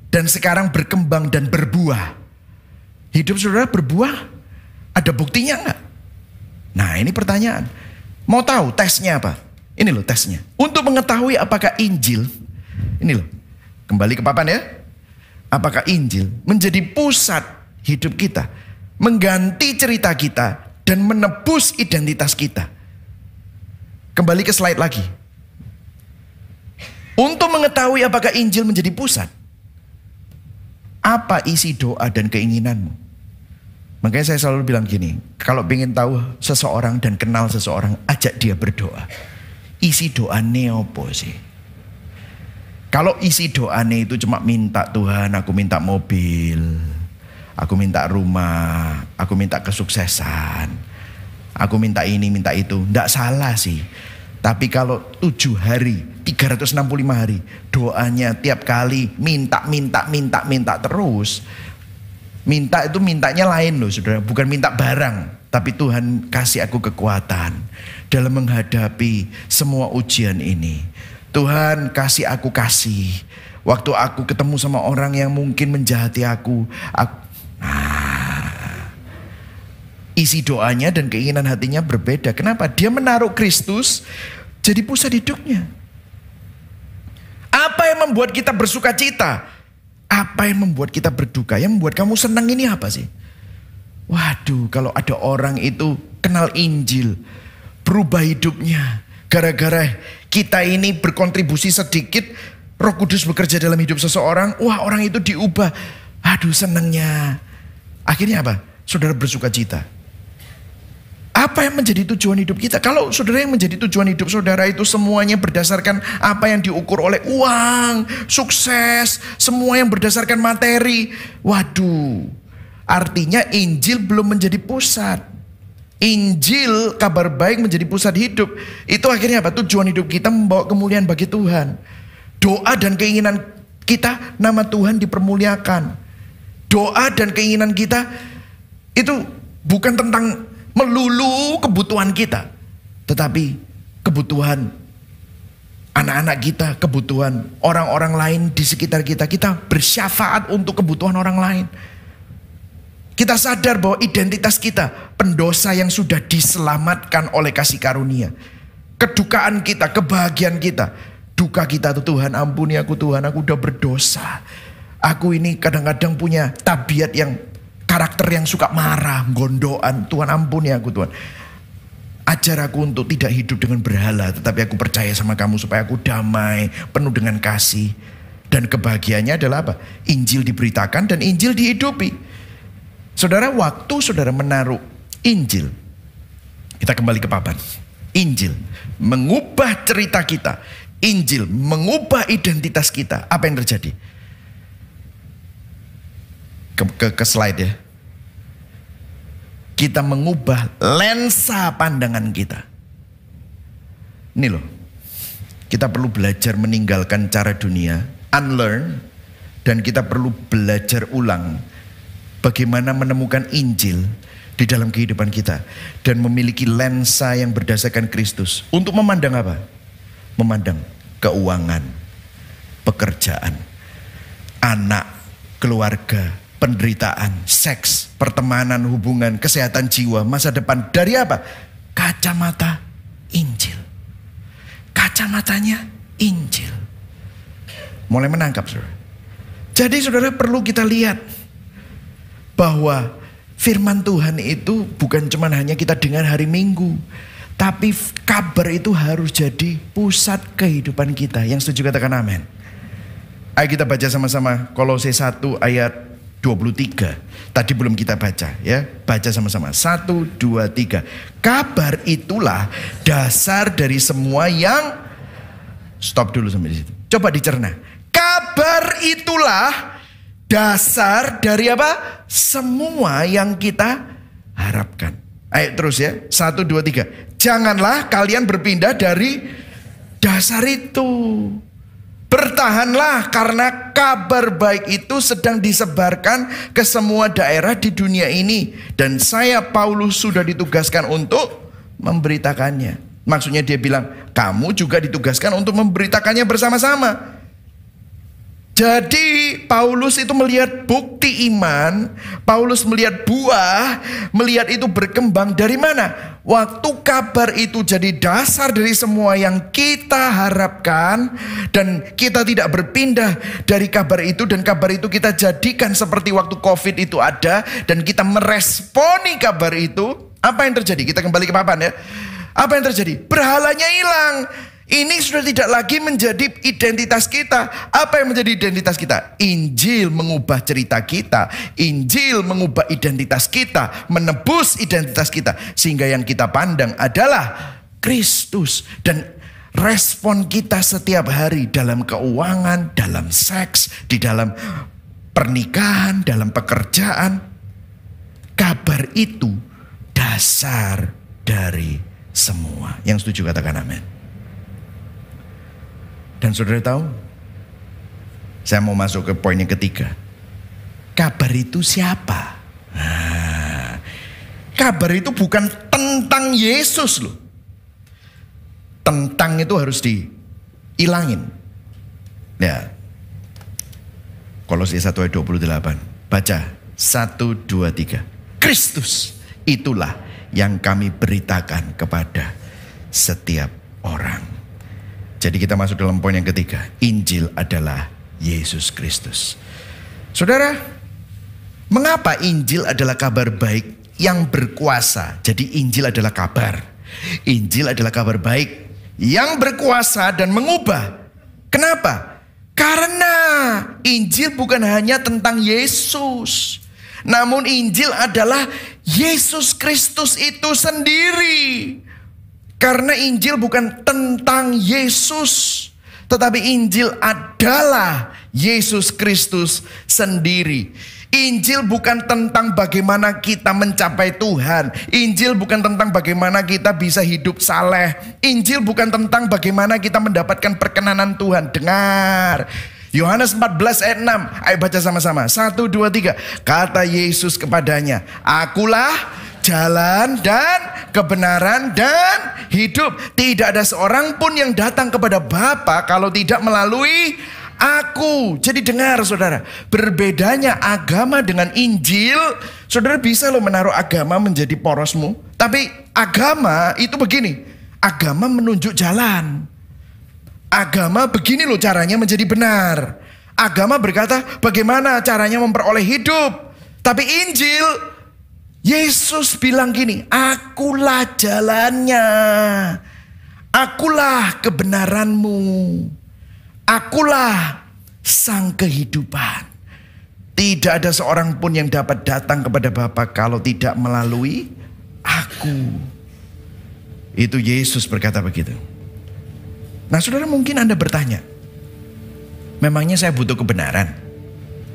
Dan sekarang berkembang dan berbuah. Hidup saudara berbuah? Ada buktinya enggak? Nah ini pertanyaan. Mau tahu tesnya apa? Ini loh tesnya. Untuk mengetahui apakah Injil, ini loh, kembali ke papan ya. Apakah Injil menjadi pusat hidup kita, mengganti cerita kita, dan menebus identitas kita. Kembali ke slide lagi. Untuk mengetahui apakah Injil menjadi pusat, apa isi doa dan keinginanmu? Makanya saya selalu bilang gini, kalau ingin tahu seseorang dan kenal seseorang, ajak dia berdoa. Isi doa apa sih? Kalau isi doanya itu cuma minta, Tuhan aku minta mobil, aku minta rumah, aku minta kesuksesan, aku minta ini, minta itu. Tidak salah sih. Tapi kalau 7 hari, 365 hari, doanya tiap kali minta terus. Minta itu mintanya lain loh saudara, bukan minta barang. Tapi Tuhan kasih aku kekuatan dalam menghadapi semua ujian ini. Tuhan kasih aku kasih. Waktu aku ketemu sama orang yang mungkin menjahati aku. Isi doanya dan keinginan hatinya berbeda. Kenapa? Dia menaruh Kristus jadi pusat hidupnya. Apa yang membuat kita bersuka cita? Apa yang membuat kita berduka? Yang membuat kamu senang ini apa sih? Waduh, kalau ada orang itu kenal Injil, berubah hidupnya. Gara-gara kita ini berkontribusi sedikit, Roh Kudus bekerja dalam hidup seseorang, wah orang itu diubah. Aduh senangnya. Akhirnya apa? Saudara bersuka cita. Apa yang menjadi tujuan hidup kita? Kalau saudara yang menjadi tujuan hidup saudara itu semuanya berdasarkan apa yang diukur oleh uang, sukses, semua yang berdasarkan materi. Waduh, artinya Injil belum menjadi pusat. Injil, kabar baik menjadi pusat hidup. Itu akhirnya apa? Tujuan hidup kita membawa kemuliaan bagi Tuhan. Doa dan keinginan kita, nama Tuhan dipermuliakan. Doa dan keinginan kita itu bukan tentang melulu kebutuhan kita, tetapi kebutuhan anak-anak kita, kebutuhan orang-orang lain di sekitar kita. Kita bersyafaat untuk kebutuhan orang lain. Kita sadar bahwa identitas kita pendosa yang sudah diselamatkan oleh kasih karunia. Kedukaan kita, kebahagiaan kita, duka kita tuh, Tuhan ampuni aku Tuhan, aku udah berdosa. Aku ini kadang-kadang punya tabiat yang karakter yang suka marah, gondoan. Tuhan ampuni aku Tuhan. Ajar aku untuk tidak hidup dengan berhala, tetapi aku percaya sama kamu supaya aku damai, penuh dengan kasih. Dan kebahagiaannya adalah apa? Injil diberitakan dan Injil dihidupi. Saudara, waktu saudara menaruh Injil, kita kembali ke papan. Injil mengubah cerita kita. Injil mengubah identitas kita. Apa yang terjadi? Ke slide ya. Kita mengubah lensa pandangan kita. Ini loh. Kita perlu belajar meninggalkan cara dunia, unlearn, dan kita perlu belajar ulang bagaimana menemukan Injil di dalam kehidupan kita dan memiliki lensa yang berdasarkan Kristus. Untuk memandang apa? Memandang keuangan, pekerjaan, anak, keluarga, penderitaan, seks, pertemanan, hubungan, kesehatan jiwa, masa depan. Dari apa? Kacamata Injil. Kacamatanya Injil. Mulai menangkap saudara. Jadi saudara perlu kita lihat bahwa firman Tuhan itu bukan cuma hanya kita dengar hari Minggu, tapi kabar itu harus jadi pusat kehidupan kita. Yang setuju katakan amin. Ayo kita baca sama-sama Kolose 1 ayat 23. Tadi belum kita baca ya. Baca sama-sama. 1, 2, 3. Kabar itulah dasar dari semua yang... Stop dulu sampai di situ. Coba dicerna. Kabar itulah dasar dari apa? Semua yang kita harapkan. Ayo terus ya. 1, 2, 3. Janganlah kalian berpindah dari dasar itu. Bertahanlah karena kabar baik itu sedang disebarkan ke semua daerah di dunia ini. Dan saya Paulus sudah ditugaskan untuk memberitakannya. Maksudnya dia bilang, kamu juga ditugaskan untuk memberitakannya bersama-sama. Jadi Paulus itu melihat bukti iman, Paulus melihat buah, melihat itu berkembang dari mana? Waktu kabar itu jadi dasar dari semua yang kita harapkan, dan kita tidak berpindah dari kabar itu, dan kabar itu kita jadikan seperti waktu COVID itu ada, dan kita meresponi kabar itu. Apa yang terjadi? Kita kembali ke papan ya. Apa yang terjadi? Berhalanya hilang. Ini sudah tidak lagi menjadi identitas kita. Apa yang menjadi identitas kita? Injil mengubah cerita kita. Injil mengubah identitas kita, menebus identitas kita. Sehingga yang kita pandang adalah Kristus. Dan respon kita setiap hari dalam keuangan, dalam seks, di dalam pernikahan, dalam pekerjaan. Kabar itu dasar dari semua. Yang setuju katakan amin. Dan saudara tahu, saya mau masuk ke poin yang ketiga. Kabar itu siapa? Nah, kabar itu bukan tentang Yesus loh. Tentang itu harus dihilangin. Ya. Kolose 1 ayat 28. Baca 1, 2, 3. Kristus itulah yang kami beritakan kepada setiap orang. Jadi kita masuk dalam poin yang ketiga. Injil adalah Yesus Kristus. Saudara, mengapa Injil adalah kabar baik yang berkuasa? Jadi Injil adalah kabar. Injil adalah kabar baik yang berkuasa dan mengubah. Kenapa? Karena Injil bukan hanya tentang Yesus. Namun Injil adalah Yesus Kristus itu sendiri. Karena Injil bukan tentang Yesus, tetapi Injil adalah Yesus Kristus sendiri. Injil bukan tentang bagaimana kita mencapai Tuhan. Injil bukan tentang bagaimana kita bisa hidup saleh. Injil bukan tentang bagaimana kita mendapatkan perkenanan Tuhan. Dengar. Yohanes 14 ayat 6. Ayo baca sama-sama. 1, 2, 3. Kata Yesus kepadanya, akulah jalan dan kebenaran dan hidup. Tidak ada seorang pun yang datang kepada Bapa kalau tidak melalui aku. Jadi dengar saudara, berbedanya agama dengan Injil. Saudara bisa loh menaruh agama menjadi porosmu. Tapi agama itu begini, agama menunjuk jalan. Agama begini loh caranya menjadi benar. Agama berkata bagaimana caranya memperoleh hidup. Tapi Injil, Yesus bilang gini, akulah jalannya, akulah kebenaranmu, akulah sang kehidupan. Tidak ada seorang pun yang dapat datang kepada Bapa kalau tidak melalui aku. Itu Yesus berkata begitu. Nah saudara, mungkin Anda bertanya, memangnya saya butuh kebenaran?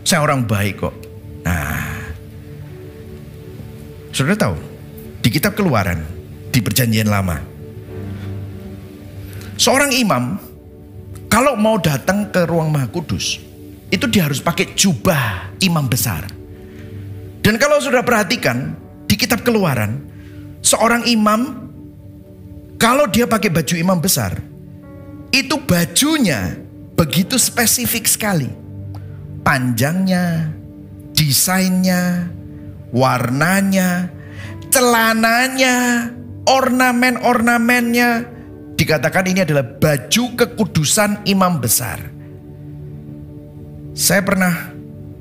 Saya orang baik kok. Nah, saudara tahu, di kitab Keluaran, di perjanjian lama, seorang imam kalau mau datang ke ruang Maha Kudus, itu dia harus pakai jubah imam besar. Dan kalau saudara perhatikan, di kitab Keluaran, seorang imam, kalau dia pakai baju imam besar, itu bajunya begitu spesifik sekali. Panjangnya, desainnya, warnanya, celananya, ornamen-ornamennya. Dikatakan ini adalah baju kekudusan imam besar. Saya pernah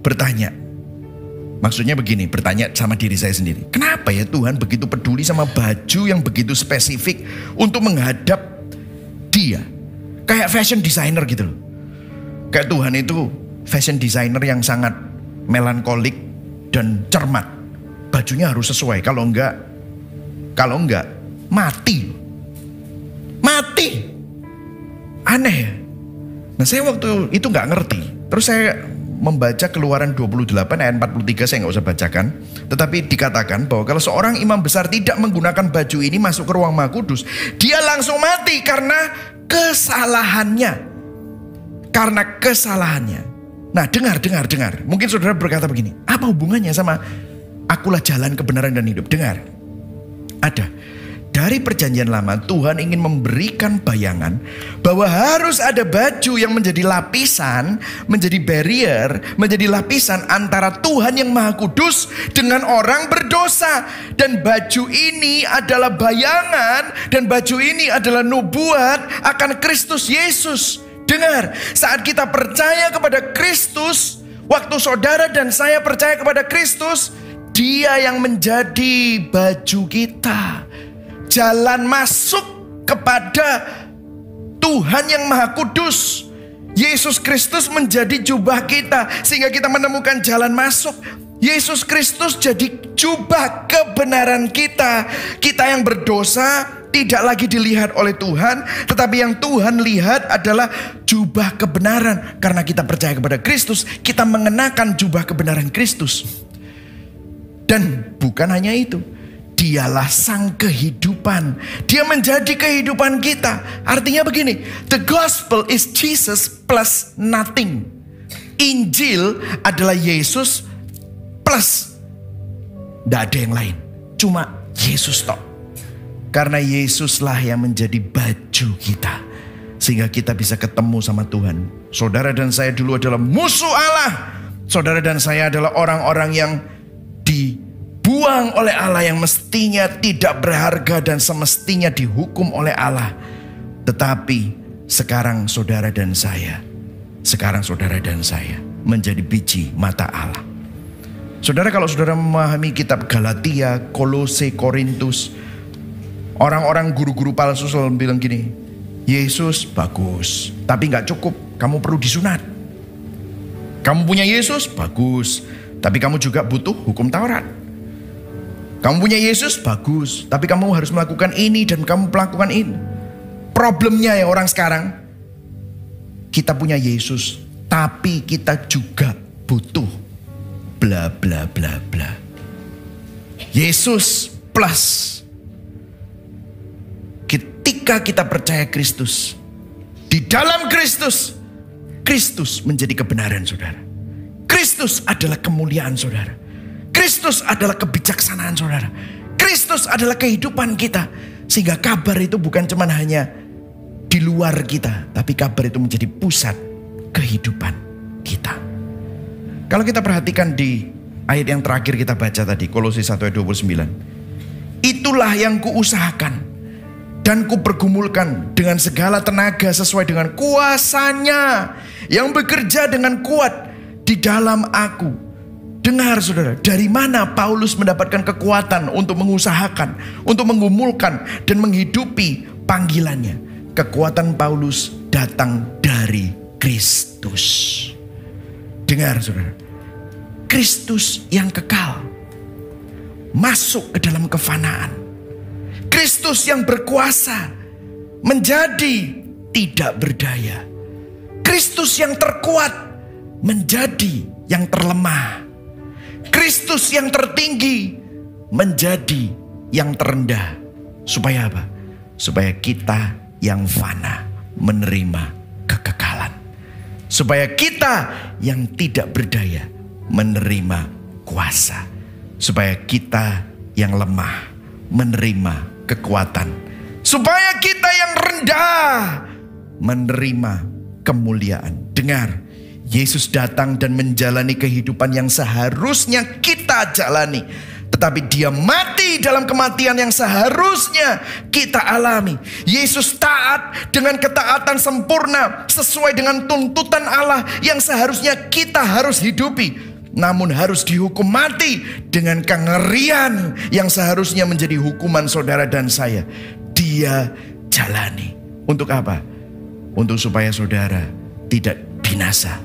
bertanya, maksudnya begini, bertanya sama diri saya sendiri. Kenapa ya Tuhan begitu peduli sama baju yang begitu spesifik untuk menghadap Dia? Kayak fashion designer gitu loh. Kayak Tuhan itu fashion designer yang sangat melankolik dan cermat. Bajunya harus sesuai, kalau enggak mati. Aneh ya. Nah saya waktu itu enggak ngerti. Terus saya membaca Keluaran 28 ayat 43, saya enggak usah bacakan. Tetapi dikatakan bahwa kalau seorang imam besar tidak menggunakan baju ini masuk ke ruang Maha Kudus, dia langsung mati karena kesalahannya. karena kesalahannya. Nah, dengar. Mungkin saudara berkata begini, apa hubungannya sama akulah jalan kebenaran dan hidup? Dengar, ada. Dari perjanjian lama Tuhan ingin memberikan bayangan bahwa harus ada baju yang menjadi lapisan, menjadi barrier, menjadi lapisan antara Tuhan yang Maha Kudus dengan orang berdosa. Dan baju ini adalah bayangan, dan baju ini adalah nubuat akan Kristus Yesus. Dengar, saat kita percaya kepada Kristus, waktu saudara dan saya percaya kepada Kristus, Dia yang menjadi baju kita. Jalan masuk kepada Tuhan yang Maha Kudus. Yesus Kristus menjadi jubah kita sehingga kita menemukan jalan masuk. Yesus Kristus jadi jubah kebenaran kita. Kita yang berdosa tidak lagi dilihat oleh Tuhan, tetapi yang Tuhan lihat adalah jubah kebenaran. Karena kita percaya kepada Kristus, kita mengenakan jubah kebenaran Kristus. Dan bukan hanya itu, Dialah sang kehidupan. Dia menjadi kehidupan kita. Artinya begini, the gospel is Jesus plus nothing. Injil adalah Yesus plus, tidak ada yang lain, cuma Yesus tok. Karena Yesuslah yang menjadi baju kita, sehingga kita bisa ketemu sama Tuhan. Saudara dan saya dulu adalah musuh Allah. Saudara dan saya adalah orang-orang yang dibuang oleh Allah, yang mestinya tidak berharga dan semestinya dihukum oleh Allah. Tetapi sekarang saudara dan saya menjadi biji mata Allah. Saudara, kalau saudara memahami kitab Galatia, Kolose, Korintus, orang-orang guru-guru palsu selalu bilang gini, Yesus bagus, tapi gak cukup, kamu perlu disunat. Kamu punya Yesus bagus, tapi kamu juga butuh hukum Taurat. Kamu punya Yesus bagus, tapi kamu harus melakukan ini dan kamu melakukan ini. Problemnya ya orang sekarang, kita punya Yesus, tapi kita juga butuh bla bla bla bla. Yesus plus. Ketika kita percaya Kristus, di dalam Kristus, Kristus menjadi kebenaran saudara. Kristus adalah kemuliaan saudara. Kristus adalah kebijaksanaan saudara. Kristus adalah kehidupan kita. Sehingga kabar itu bukan cuma hanya di luar kita, tapi kabar itu menjadi pusat kehidupan kita. Kalau kita perhatikan di ayat yang terakhir kita baca tadi, Kolose 1 ayat 29. Itulah yang kuusahakan dan kupergumulkan dengan segala tenaga sesuai dengan kuasanya yang bekerja dengan kuat di dalam aku. Dengar saudara, dari mana Paulus mendapatkan kekuatan untuk mengusahakan, untuk menggumulkan dan menghidupi panggilannya? Kekuatan Paulus datang dari Kristus. Dengar saudara, Kristus yang kekal masuk ke dalam kefanaan. Kristus yang berkuasa menjadi tidak berdaya. Kristus yang terkuat menjadi yang terlemah. Kristus yang tertinggi menjadi yang terendah. Supaya apa? Supaya kita yang fana menerima kekekalan. Supaya kita yang tidak berdaya menerima kuasa. Supaya kita yang lemah menerima kekuatan. Supaya kita yang rendah menerima kemuliaan. Dengar, Yesus datang dan menjalani kehidupan yang seharusnya kita jalani. Tetapi dia mati dalam kematian yang seharusnya kita alami. Yesus taat dengan ketaatan sempurna sesuai dengan tuntutan Allah yang seharusnya kita harus hidupi. Namun harus dihukum mati dengan kengerian yang seharusnya menjadi hukuman saudara dan saya. Dia jalani. Untuk apa? Untuk supaya saudara tidak binasa,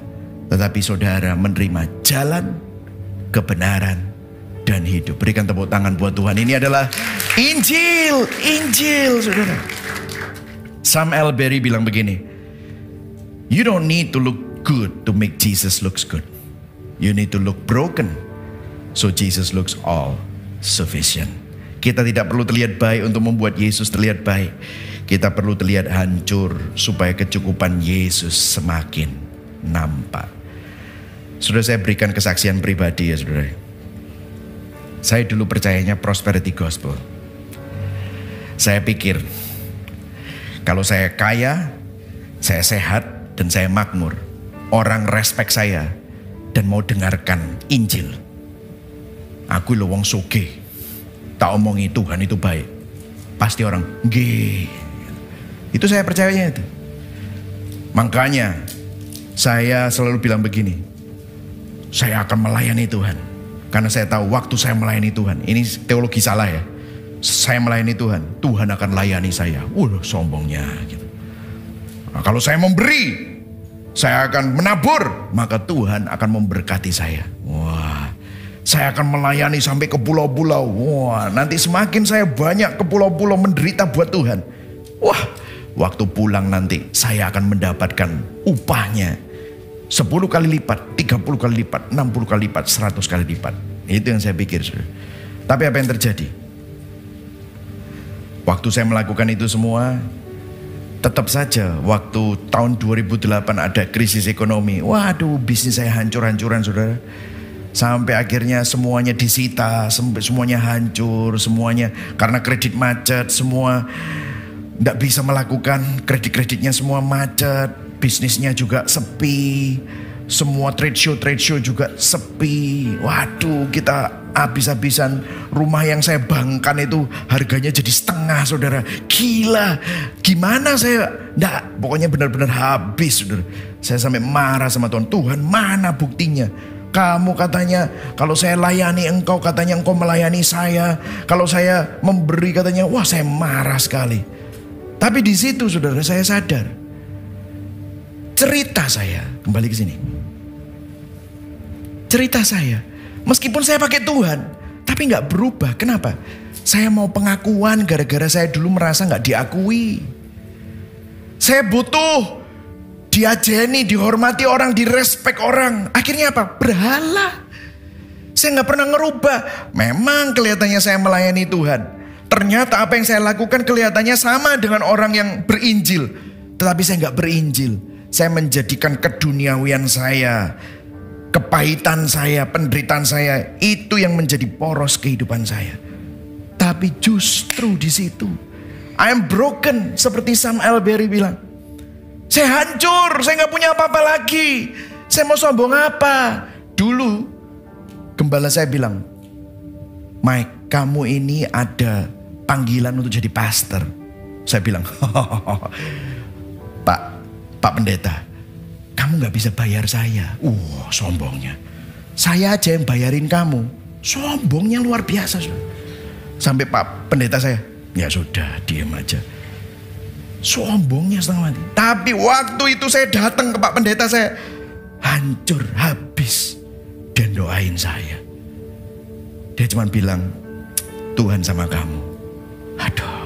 tetapi saudara menerima jalan kebenaran dan hidup. Berikan tepuk tangan buat Tuhan. Ini adalah Injil, Injil saudara. Sam Elberry bilang begini, you don't need to look good to make Jesus looks good. You need to look broken so Jesus looks all sufficient. Kita tidak perlu terlihat baik untuk membuat Yesus terlihat baik. Kita perlu terlihat hancur supaya kecukupan Yesus semakin nampak. Sudah saya berikan kesaksian pribadi ya saudara. Saya dulu percayanya prosperity gospel. Saya pikir kalau saya kaya, saya sehat, dan saya makmur, orang respect saya dan mau dengarkan Injil. Aku lo wong sugih, tak omongi Tuhan itu baik, pasti orang nggih. Itu saya percayanya itu. Makanya saya selalu bilang begini, saya akan melayani Tuhan. Karena saya tahu waktu saya melayani Tuhan, ini teologi salah ya, saya melayani Tuhan, Tuhan akan layani saya. Sombongnya gitu. Nah, kalau saya memberi, saya akan menabur, maka Tuhan akan memberkati saya. Wah, saya akan melayani sampai ke pulau-pulau. Wah, nanti semakin saya banyak ke pulau-pulau menderita buat Tuhan. Wah, waktu pulang nanti saya akan mendapatkan upahnya 10 kali lipat, 30 kali lipat, 60 kali lipat, 100 kali lipat. Itu yang saya pikir. Tapi apa yang terjadi? Waktu saya melakukan itu semua, tetap saja waktu tahun 2008 ada krisis ekonomi. Waduh, bisnis saya hancur-hancuran saudara. Sampai akhirnya semuanya disita, semuanya hancur, semuanya karena kredit macet, semua tidak bisa melakukan, kredit-kreditnya semua macet, bisnisnya juga sepi, semua trade show juga sepi. Waduh, kita habis-habisan. Rumah yang saya bangkan itu harganya jadi setengah saudara. Gila, gimana saya? Nggak, pokoknya benar-benar habis saudara. Saya sampai marah sama Tuhan. Tuhan, mana buktinya? Kamu katanya kalau saya layani engkau, katanya engkau melayani saya. Kalau saya memberi katanya, wah saya marah sekali. Tapi di situ saudara saya sadar, cerita saya kembali ke sini. Cerita saya, meskipun saya pakai Tuhan, tapi nggak berubah. Kenapa? Saya mau pengakuan gara-gara saya dulu merasa nggak diakui. Saya butuh diajeni, dihormati orang, direspek orang. Akhirnya apa? Berhala. Saya nggak pernah ngerubah. Memang kelihatannya saya melayani Tuhan. Ternyata apa yang saya lakukan kelihatannya sama dengan orang yang berinjil. Tetapi saya nggak berinjil. Saya menjadikan keduniawian saya, kepahitan saya, penderitaan saya, itu yang menjadi poros kehidupan saya. Tapi justru di situ, I am broken, seperti Sam Elberry bilang. Saya hancur, saya nggak punya apa-apa lagi. Saya mau sombong apa? Dulu gembala saya bilang, Mike, kamu ini ada panggilan untuk jadi pastor. Saya bilang, Pak Pendeta, kamu gak bisa bayar saya. Sombongnya. Saya aja yang bayarin kamu. Sombongnya luar biasa. Sampai Pak Pendeta saya, ya sudah diam aja. Sombongnya setengah mati. Tapi waktu itu saya datang ke Pak Pendeta, saya hancur, habis. Dan doain saya. Dia cuma bilang, Tuhan sama kamu. Aduh,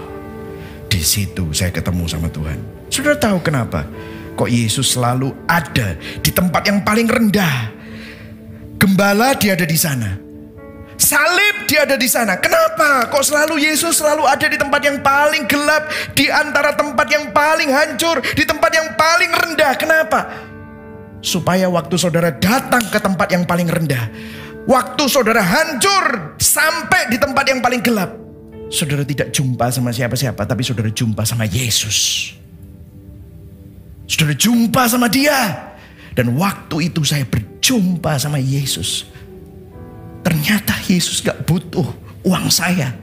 di situ saya ketemu sama Tuhan. Sudah tahu kenapa? Kok Yesus selalu ada di tempat yang paling rendah. Gembala dia ada di sana. Salib dia ada di sana. Kenapa? Kok selalu Yesus selalu ada di tempat yang paling gelap, di antara tempat yang paling hancur, di tempat yang paling rendah. Kenapa? Supaya waktu saudara datang ke tempat yang paling rendah, waktu saudara hancur sampai di tempat yang paling gelap, saudara tidak jumpa sama siapa-siapa, tapi saudara jumpa sama Yesus. Saudara jumpa sama dia. Dan waktu itu saya berjumpa sama Yesus. Ternyata Yesus gak butuh uang saya.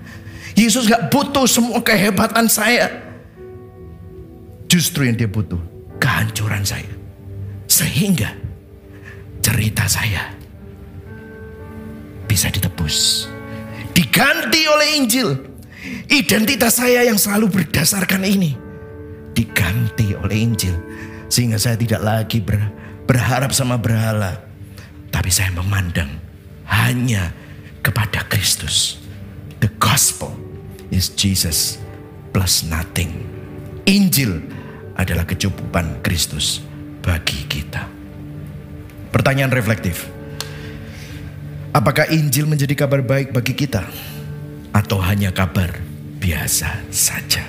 Yesus gak butuh semua kehebatan saya. Justru yang dia butuh kehancuran saya. Sehingga cerita saya bisa ditebus, diganti oleh Injil. Identitas saya yang selalu berdasarkan ini diganti oleh Injil. Sehingga saya tidak lagi berharap sama berhala, tapi saya memandang hanya kepada Kristus. The gospel is Jesus plus nothing. Injil adalah kecukupan Kristus bagi kita. Pertanyaan reflektif. Apakah Injil menjadi kabar baik bagi kita? Atau hanya kabar biasa saja?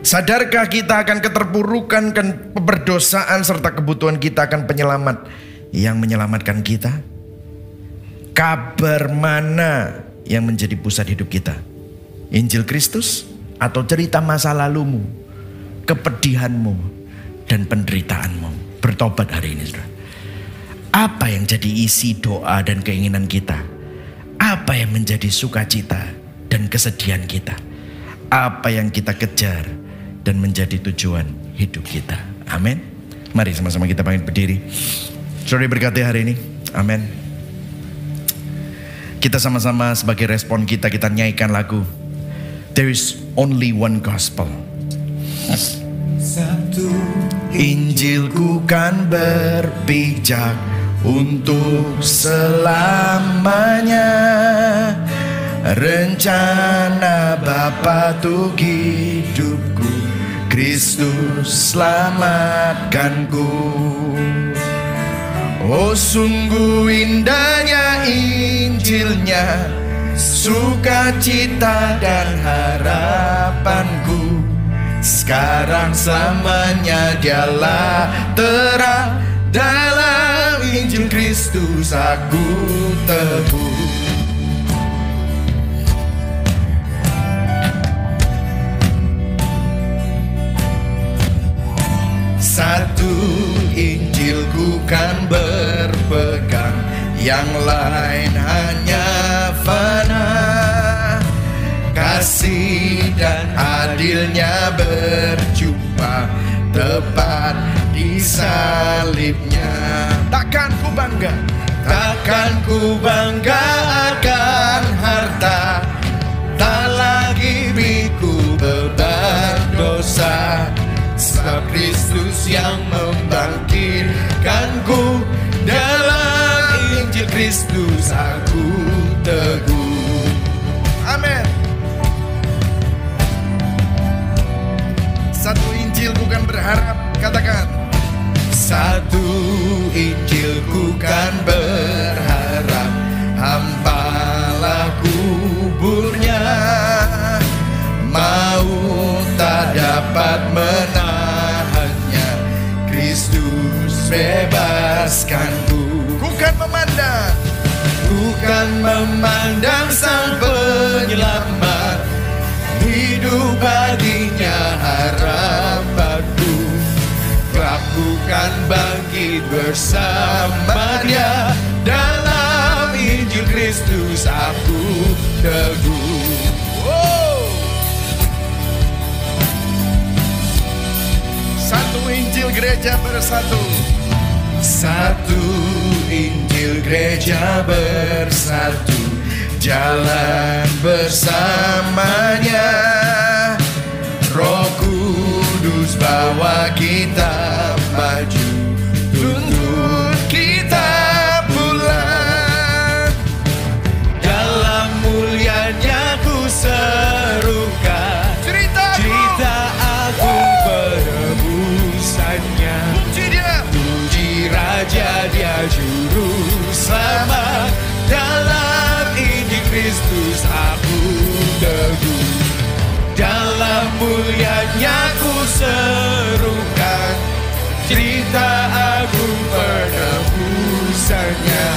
Sadarkah kita akan keterpurukan, pemberdosaan, serta kebutuhan kita akan penyelamat yang menyelamatkan kita? Kabar mana yang menjadi pusat hidup kita? Injil Kristus atau cerita masa lalumu, kepedihanmu, dan penderitaanmu? Bertobat hari ini, saudara. Apa yang jadi isi doa dan keinginan kita? Apa yang menjadi sukacita dan kesedihan kita? Apa yang kita kejar dan menjadi tujuan hidup kita? Amin. Mari sama-sama kita bangkit berdiri. Saudara diberkati hari ini. Amin. Kita sama-sama sebagai respon kita nyanyikan lagu There is only one gospel. Satu Injilku kan berpijak untuk selamanya. Rencana Bapa untuk hidupku, Kristus selamatkanku. Oh sungguh indahnya Injilnya, sukacita dan harapanku. Sekarang selamanya dialah terang, dalam Injil Kristus aku teguh. Satu Injilku kan berpegang, yang lain hanya fana. Kasih dan adilnya berjumpa tepat di salibnya. Takkan ku bangga akan harta, tak lagi biku beban dosa. Sebab Kristus yang membangkitkanku, dalam Injil Kristus aku teguh. Amin. Satu Injil bukan berharap, katakan. Satu Injilku kan berharap, hampalah kuburnya. Maut tak dapat menahannya, Kristus bebaskanku. Bukan memandang sang penyelamat, hidup baginya harapanku. Lakukan bangkit bersama dia, dalam Injil Kristus aku teguh. Satu Injil gereja bersatu. Satu Injil gereja bersatu, jalan bersamanya. Roh Kudus bawa kita maju, tuntun kita pulang. Dalam mulianya ku serukan cerita agung penebusannya. Puji Raja, dia juru selamat, dalam Injil Kristus aku teguh. Dalam mulianya ku serukan cerita agung penebusannya.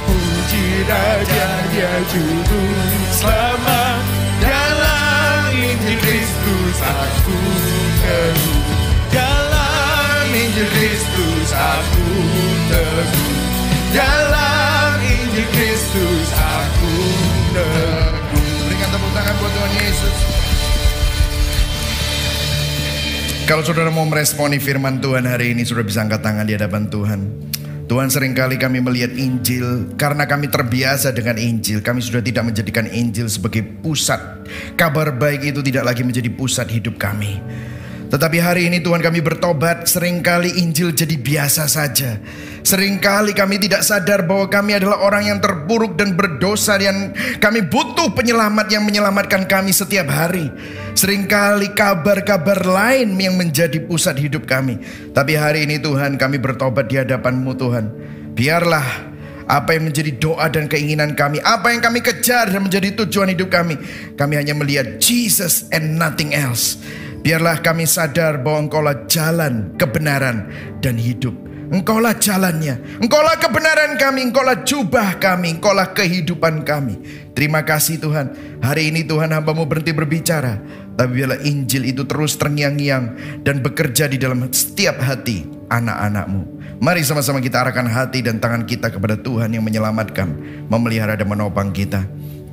Puji Raja, dia juru selamat, dalam Injil Kristus aku teguh. Dalam Injil Kristus aku teguh. Dalam Injil Kristus aku teguh. Berikan tepuk tangan buat Tuhan Yesus. Kalau saudara mau meresponi firman Tuhan hari ini, saudara bisa angkat tangan di hadapan Tuhan. Tuhan, seringkali kami melihat Injil, karena kami terbiasa dengan Injil, kami sudah tidak menjadikan Injil sebagai pusat. Kabar baik itu tidak lagi menjadi pusat hidup kami. Tetapi hari ini Tuhan, kami bertobat. Seringkali Injil jadi biasa saja. Seringkali kami tidak sadar bahwa kami adalah orang yang terpuruk dan berdosa, dan kami butuh penyelamat yang menyelamatkan kami setiap hari. Seringkali kabar-kabar lain yang menjadi pusat hidup kami. Tapi hari ini Tuhan, kami bertobat di hadapan-Mu Tuhan. Biarlah apa yang menjadi doa dan keinginan kami, apa yang kami kejar dan menjadi tujuan hidup kami hanya melihat Jesus and nothing else. Biarlah kami sadar bahwa Engkaulah jalan, kebenaran, dan hidup. Engkaulah jalannya, Engkaulah kebenaran kami, Engkaulah jubah kami, Engkaulah kehidupan kami. Terima kasih Tuhan. Hari ini Tuhan, hamba-Mu berhenti berbicara, tapi biarlah Injil itu terus terngiang-ngiang dan bekerja di dalam setiap hati anak-anak-Mu. Mari sama-sama kita arahkan hati dan tangan kita kepada Tuhan yang menyelamatkan, memelihara dan menopang kita.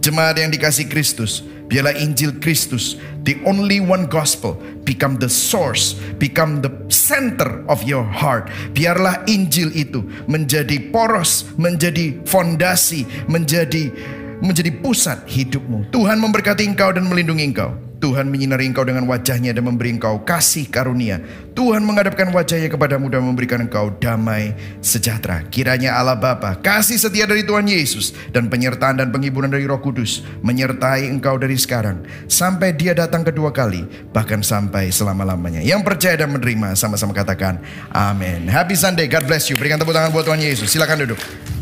Jemaat yang dikasihi Kristus, biarlah Injil Kristus, the only one gospel, become the source, become the center of your heart. Biarlah Injil itu menjadi poros, menjadi fondasi, menjadi pusat hidupmu. Tuhan memberkati engkau dan melindungi engkau. Tuhan menyinari engkau dengan wajahnya dan memberi engkau kasih karunia. Tuhan menghadapkan wajahnya kepadamu dan memberikan engkau damai sejahtera. Kiranya Allah Bapa, kasih setia dari Tuhan Yesus, dan penyertaan dan penghiburan dari Roh Kudus menyertai engkau dari sekarang sampai Dia datang kedua kali, bahkan sampai selama-lamanya. Yang percaya dan menerima sama-sama katakan amin. Happy Sunday, God bless you. Berikan tepuk tangan buat Tuhan Yesus. Silakan duduk.